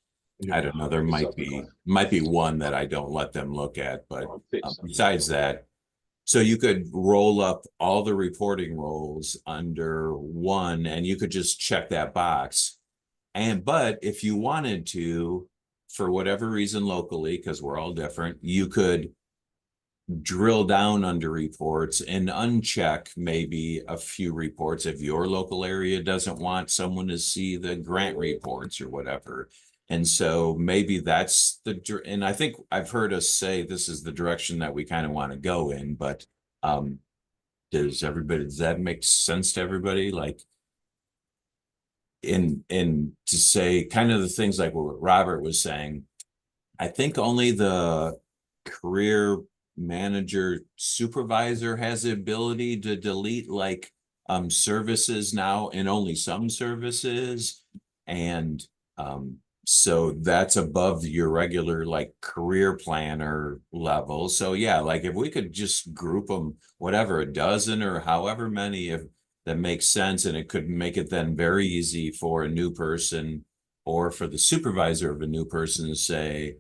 S10: I don't know, there might be one that I don't let them look at, but besides that, so you could roll up all the reporting roles under one and you could just check that box. But if you wanted to, for whatever reason locally, because we're all different, you could drill down under reports and uncheck maybe a few reports if your local area doesn't want someone to see the grant reports or whatever. And so maybe that's and I think I've heard us say this is the direction that we kind of want to go in, but does that make sense to everybody? Like in to say kind of the things like what Robert was saying, I think only the career manager supervisor has the ability to delete like services now, and only some services. And so that's above your regular like career planner level. So yeah, like if we could just group them, whatever, a dozen or however many, if that makes sense, and it could make it then very easy for a new person or for the supervisor of a new person to say,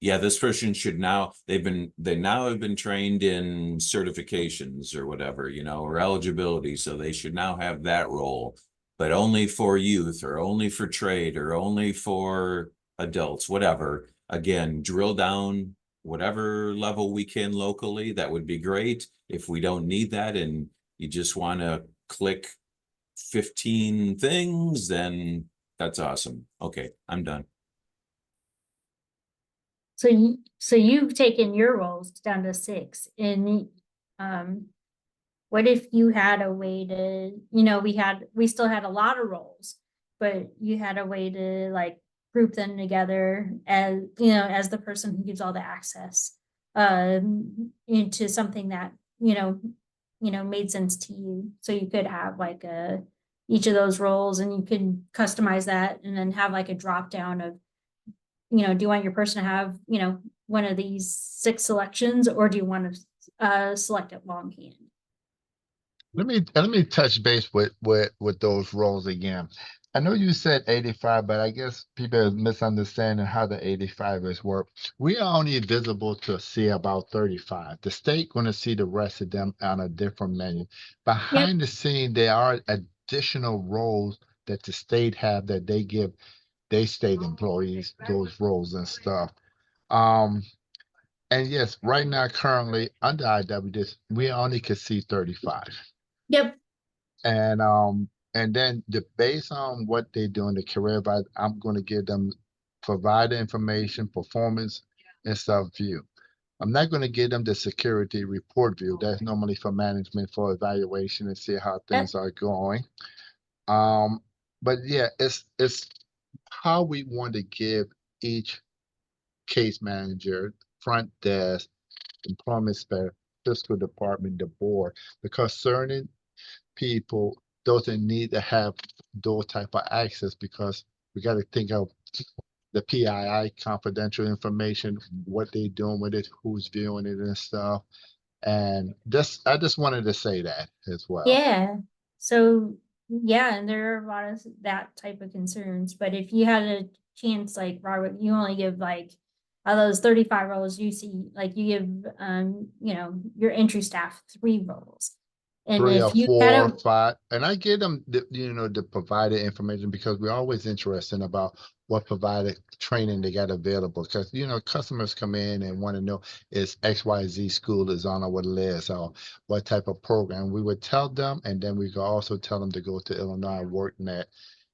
S10: yeah, this person should now, they now have been trained in certifications or whatever, or eligibility. So they should now have that role, but only for youth or only for trade or only for adults, whatever. Again, drill down whatever level we can locally. That would be great. If we don't need that and you just want to click 15 things, then that's awesome. Okay, I'm done.
S2: So you've taken your roles down to 6, and what if you had a way to, we still had a lot of roles, but you had a way to like group them together as, as the person who gives all the access into something that, made sense to you. So you could have like each of those roles, and you could customize that and then have like a drop down of, do you want your person to have, one of these 6 selections, or do you want to select it longhand?
S6: Let me touch base with those roles again. I know you said 85, but I guess people are misunderstanding how the 85 is work. We are only visible to see about 35. The state going to see the rest of them on a different menu. Behind the scene, there are additional roles that the state have that they give they state employees those roles and stuff. Um, and yes, right now, currently under IWDS, we only can see 35.
S2: Yep.
S6: And then based on what they do in the career advisor, I'm going to give them provider information, performance, and stuff view. I'm not going to give them the security report view. That's normally for management for evaluation and see how things are going. But yeah, it's how we want to give each case manager, front desk, employment specialist, fiscal department, the board, because certain people doesn't need to have those type of access, because we got to think of the PII, confidential information, what they doing with it, who's viewing it and stuff. And I just wanted to say that as well.
S2: Yeah. So yeah, and there are a lot of that type of concerns. But if you had a chance, like Robert, you only give like of those 35 roles, you see, like you give your entry staff 3 roles. And
S6: 3 or
S2: if you
S6: 4
S2: kind
S6: or 5, and I give them the provider information, because we're always interested about what provider training they got available, because customers come in and want to know, is XYZ school is on our list, or what type of program. We would tell them, and then we could also tell them to go to Illinois workNet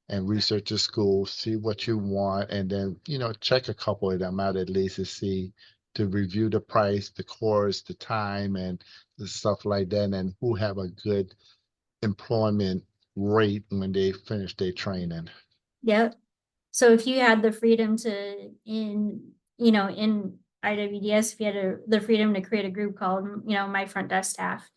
S6: and research the school, see what you want, and then check a couple of them out at least to review the price, the course, the time, and stuff like that, and who have a good employment rate when they finish their training.
S2: Yep. So if you had the freedom to in IWDS, if you had the freedom to create a group called, My Front Desk Staff,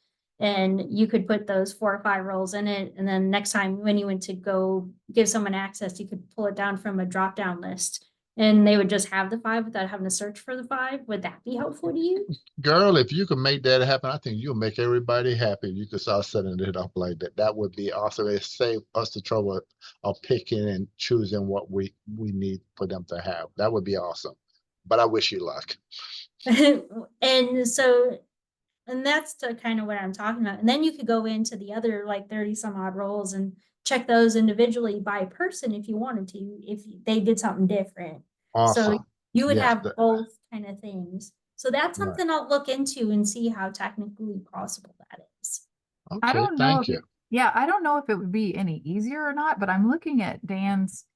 S2: and you could put those 4 or 5 roles in it, and then next time when you went to go give someone access, you could pull it down from a drop down list and they would just have the 5 without having to search for the 5. Would that be helpful to you?
S6: Girl, if you can make that happen, I think you'll make everybody happy. You could start setting it up like that. That would be awesome. It save us the trouble of picking and choosing what we need for them to have. That would be awesome. But I wish you luck.
S2: And so, and that's to kind of what I'm talking about. And then you could go into the other like 30 some odd roles and check those individually by person if you wanted to, if they did something different. So
S6: Awesome.
S2: you would
S6: Yes,
S2: have both kind of things. So that's
S6: Right.
S2: something I'll look into and see how technically possible that is.
S7: I
S6: Okay,
S7: don't know
S6: thank
S7: if
S6: you.
S7: yeah, I don't know if it would be any easier or not, but I'm looking at Dan's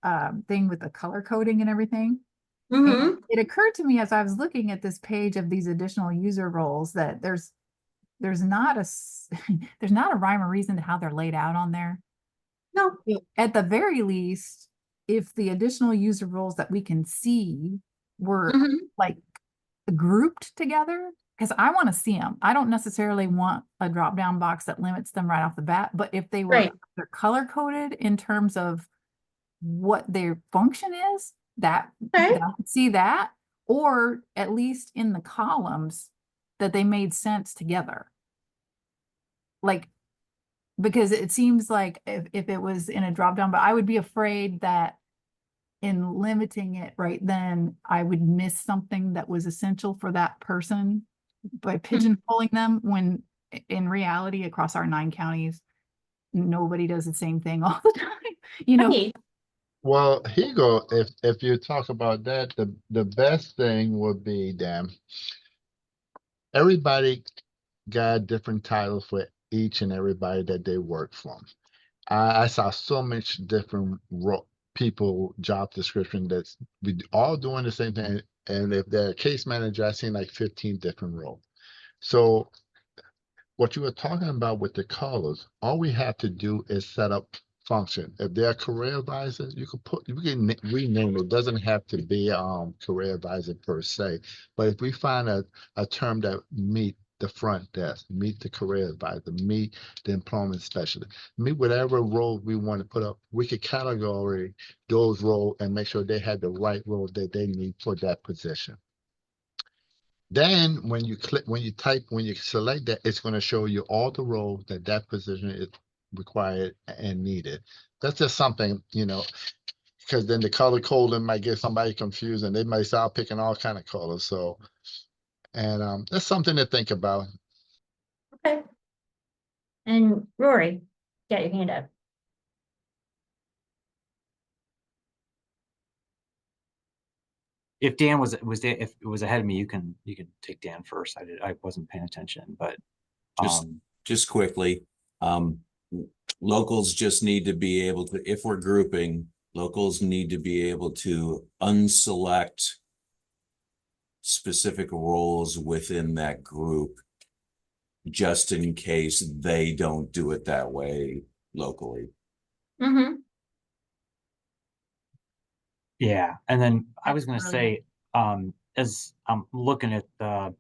S7: thing with the color coding and everything. And it occurred to me as I was looking at this page of these additional user roles that there's not a there's not a rhyme or reason to how they're laid out on there.
S2: No.
S7: At the very least, if the additional user roles that we can see were like grouped together, because I want to see them. I don't necessarily want a drop down box that limits them right off the bat, but if they were
S2: Right.
S7: they're color coded in terms of what their function is, that
S2: Okay.
S7: I could see that, or at least in the columns that they made sense together. Like, because it seems like if it was in a drop down, but I would be afraid that in limiting it right then, I would miss something that was essential for that person by pigeonholing them, when in reality, across our 9 counties, nobody does the same thing all the time, you know?
S2: Right.
S6: Well, here you go. If you talk about that, the best thing would be them. Everybody got different titles for each and everybody that they work from. I saw so much different people job description that's we all doing the same thing. And if they're a case manager, I seen like 15 different roles. So what you were talking about with the colors, all we have to do is set up function. If they're career advisors, you can rename it. It doesn't have to be career advisor per se. But if we find a term that meet the front desk, meet the career advisor, meet the employment specialist, meet whatever role we want to put up, we could category those roles and make sure they have the right role that they need for that position. Then when you select that, it's going to show you all the roles that position is required and needed. That's just something, because then the color coding might get somebody confused and they might start picking all kind of colors. So, and that's something to think about.
S2: Okay. And Rory, get your hand up.
S5: If Dan if it was ahead of me, you can take Dan first. I wasn't paying attention, but
S10: just quickly, locals just need to be able to, if we're grouping, locals need to be able to unselect specific roles within that group, just in case they don't do it that way locally.
S5: yeah. And then I was going to
S2: That's
S5: say, as I'm looking at the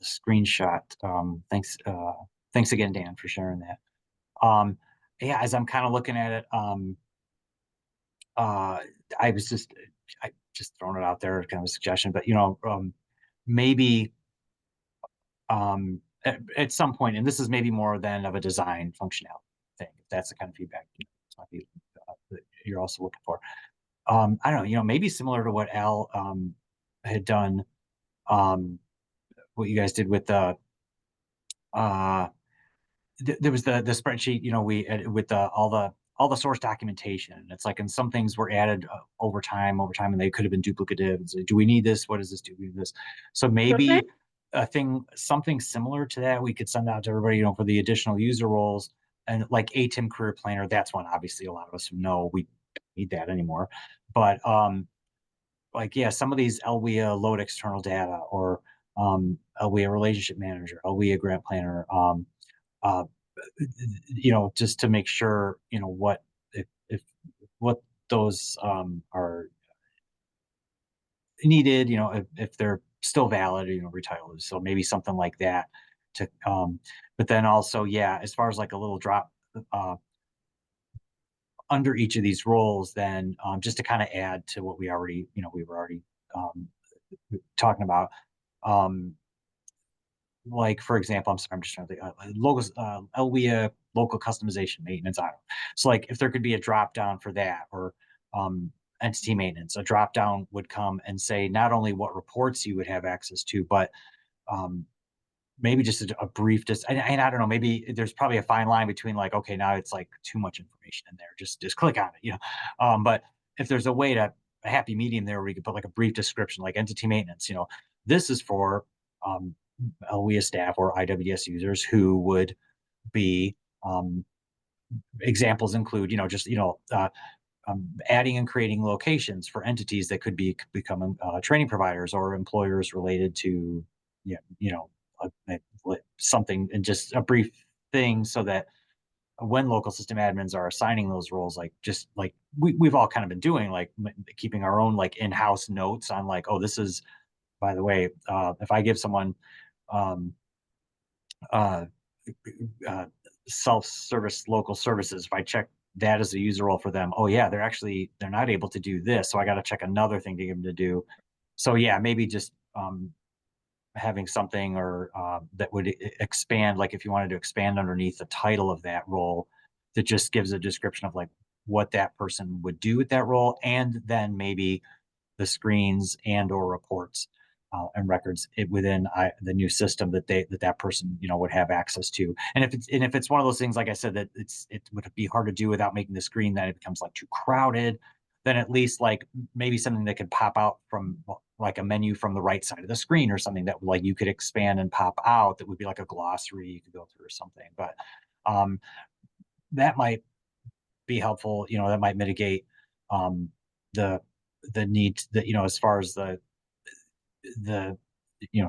S5: screenshot, thanks again, Dan, for sharing that. Yeah, as I'm kind of looking at it, I just throwing it out there, kind of a suggestion, but maybe at some point, and this is maybe more than of a design functionality thing, if that's the kind of feedback that you're also looking for. I don't know, maybe similar to what Al had done, what you guys did with the there was the spreadsheet, we with all the source documentation. It's like, and some things were added over time, and they could have been duplicative. So, do we need this? What does this do? We need this. So maybe something similar to that we could send out to everybody, for the additional user roles, and like ATIM Career Planner. That's one, obviously, a lot of us know we don't need that anymore. But like, yeah, some of these LWIA load external data, or LWIA relationship manager, LWIA grant planner, just to make sure, what if what those are needed, if they're still valid, retitled. So maybe something like that to, but then also, yeah, as far as like a little drop under each of these roles, then just to kind of add to what we were already talking about. Like, for example, I'm just trying to think, logos, LWIA, local customization maintenance. I don't know. So like if there could be a drop down for that, or entity maintenance, a drop down would come and say not only what reports you would have access to, but maybe just a brief, and I don't know, maybe there's probably a fine line between like, okay, now it's like too much information in there, just click on it, but if there's a way to, a happy medium there where we could put like a brief description, like entity maintenance, this is for LWIA staff or IWDS users who would be, examples include, adding and creating locations for entities that could become training providers or employers related to, something, and just a brief thing so that when local system admins are assigning those roles, like just like we've all kind of been doing, like keeping our own like in-house notes on like, oh, this is, by the way, if I give someone self-service local services, if I check that as a user role for them, oh yeah, they're not able to do this, so I got to check another thing to get them to do. So yeah, maybe just having something or that would expand, like if you wanted to expand underneath the title of that role, that just gives a description of like what that person would do with that role, and then maybe the screens and or reports and records within the new system that person would have access to. And if it's one of those things, like I said, that it would be hard to do without making the screen, then it becomes like too crowded, then at least like maybe something that could pop out from like a menu from the right side of the screen, or something that like you could expand and pop out, that would be like a glossary you could go through or something. But that might be helpful, that might mitigate the need that, as far as the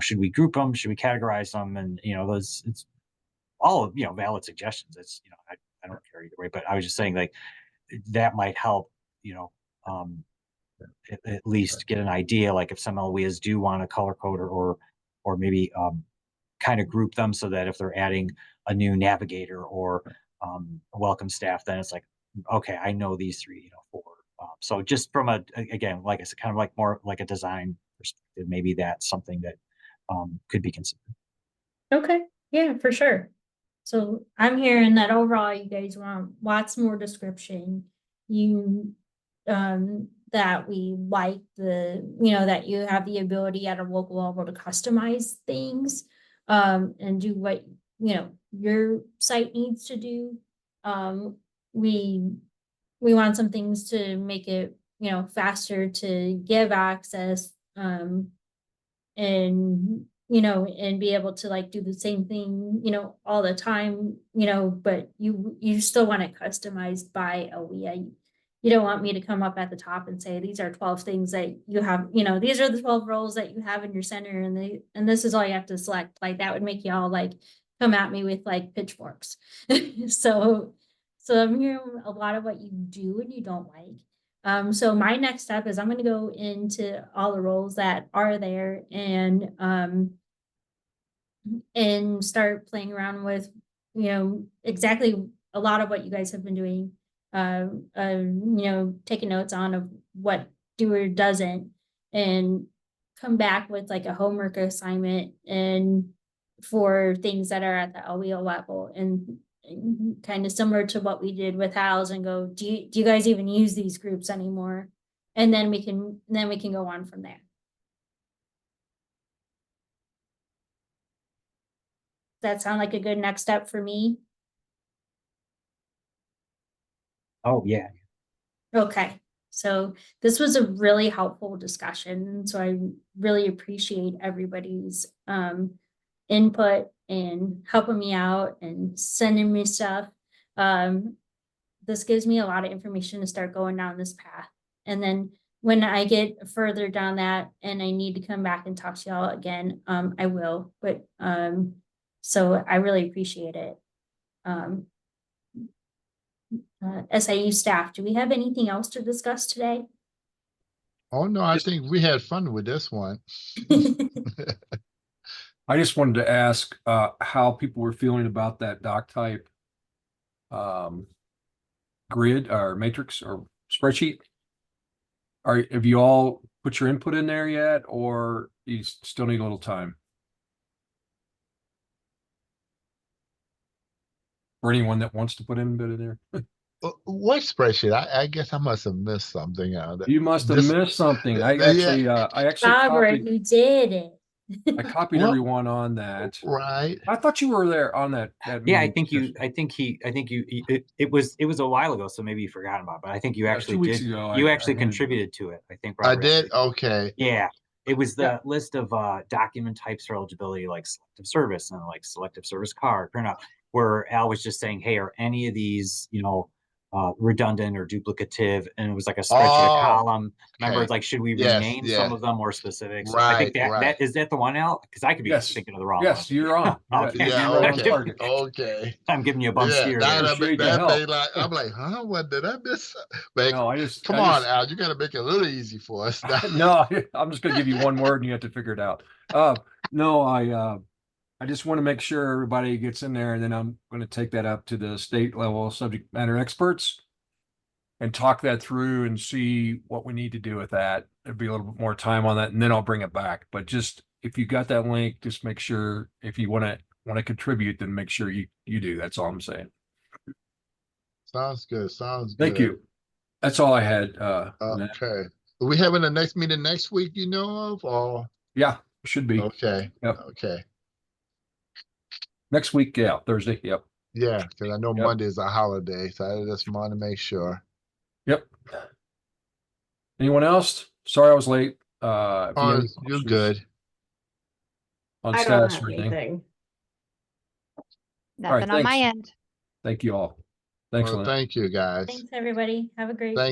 S5: should we group them, should we categorize them, and those, it's all valid suggestions. It's I don't care either way, but I was just saying like that might help, at least get an idea, like if some LWIAs do want to color code or maybe kind of group them so that if they're adding a new navigator or a welcome staff, then it's like, okay, I know these three, four. So just from again, like I said, kind of like more like a design perspective, maybe that's something that could be considered.
S2: Okay, yeah, for sure. So I'm hearing that overall you guys want lots more description. You that we like that you have the ability at a local level to customize things and do what your site needs to do. We want some things to make it faster to give access and and be able to like do the same thing all the time, but you still want it customized by LWIA. You don't want me to come up at the top and say these are 12 things that you have, these are the 12 roles that you have in your center, and this is all you have to select. Like that would make y'all like come at me with like pitchforks. so I'm hearing a lot of what you do and you don't like. So my next step is I'm going to go into all the roles that are there and start playing around with, exactly a lot of what you guys have been doing. Taking notes on of what do or doesn't, and come back with like a homework assignment and for things that are at the LWIA level, and kind of similar to what we did with HALS, and go, do you guys even use these groups anymore? And then we can go on from there. Does that sound like a good next step for me?
S5: Oh yeah.
S2: Okay, so this was a really helpful discussion. So I really appreciate everybody's input and helping me out and sending me stuff. This gives me a lot of information to start going down this path. And then when I get further down that and I need to come back and talk to y'all again, I will. But so I really appreciate it. SIU staff, do we have anything else to discuss today?
S6: Oh, no, I think we had fun with this one.
S11: I just wanted to ask how people were feeling about that doc type grid or matrix or spreadsheet? Have you all put your input in there yet, or you still need a little time? For anyone that wants to put input in there?
S6: What spreadsheet? I guess I must have missed something out.
S11: You must have
S6: This-
S11: missed something. I
S6: yeah.
S11: actually
S2: Robert,
S11: copied,
S2: you did it.
S11: I copied
S6: Well,
S11: everyone on that.
S6: Right.
S11: I thought you were there on that
S5: Yeah, I
S11: meeting
S5: think you,
S11: discussion.
S5: it was a while ago, so maybe you forgot about it, but I think you
S11: Yeah,
S5: actually
S11: 2 weeks
S5: did.
S11: ago,
S5: You
S11: I
S5: actually
S11: handed it.
S5: contributed to it. I think
S6: I
S5: Robert
S6: did.
S5: actually-
S6: Okay.
S5: Yeah, it was the
S11: Yeah.
S5: list of document types for eligibility, like selective service and like selective service card printout, where Al was just saying, hey, are any of these, redundant or duplicative? And it was like a spreadsheet, a
S6: Oh,
S5: column. Remember,
S6: okay.
S5: it's like, should we
S6: Yes,
S5: rename
S6: yes.
S5: some of them more specific? So I think
S6: Right,
S5: that is that the one, Al? Because I could be
S11: Yes.
S5: thinking of the wrong
S11: Yes,
S5: one.
S11: you're on.
S5: Okay.
S6: Yeah.
S11: You're right on
S6: Okay.
S11: target.
S6: Okay.
S5: I'm giving you a bump
S6: Yeah.
S5: steer
S6: That
S5: here.
S11: Appreciate the
S6: that
S11: help.
S6: made like I'm like, huh? What did I miss? Like,
S11: No,
S6: come on, Al. You got to make it a little easy for us now.
S11: no, I'm just gonna give you one word and you have to figure it out. No, I just want to make sure everybody gets in there, and then I'm going to take that up to the state level subject matter experts and talk that through and see what we need to do with that. There'd be a little bit more time on that, and then I'll bring it back. But just if you got that link, just make sure if you want to contribute, then make sure you do. That's all I'm saying.
S6: Sounds good. Sounds good.
S11: Thank you. That's all I had. On that.
S6: Okay. Are we having the next meeting next week, you know of? Or
S11: Yeah, should be
S6: okay.
S11: Yep.
S6: Okay.
S11: next week. Yeah, Thursday. Yep.
S6: Yeah, because I know
S11: Yep.
S6: Monday is a holiday, so I just want to make sure.
S11: Yep. Anyone else? Sorry I was late. If you have
S6: Oh,
S11: any
S6: you're
S11: questions
S6: good.
S11: on
S1: I don't
S11: status
S1: have
S11: or anything.
S1: anything.
S8: Nothing on my
S11: thanks.
S8: end.
S11: Thank you all. Thanks,
S6: Well,
S11: Lynette.
S6: thank you, guys.
S2: Thanks, everybody. Have a great.
S6: Thank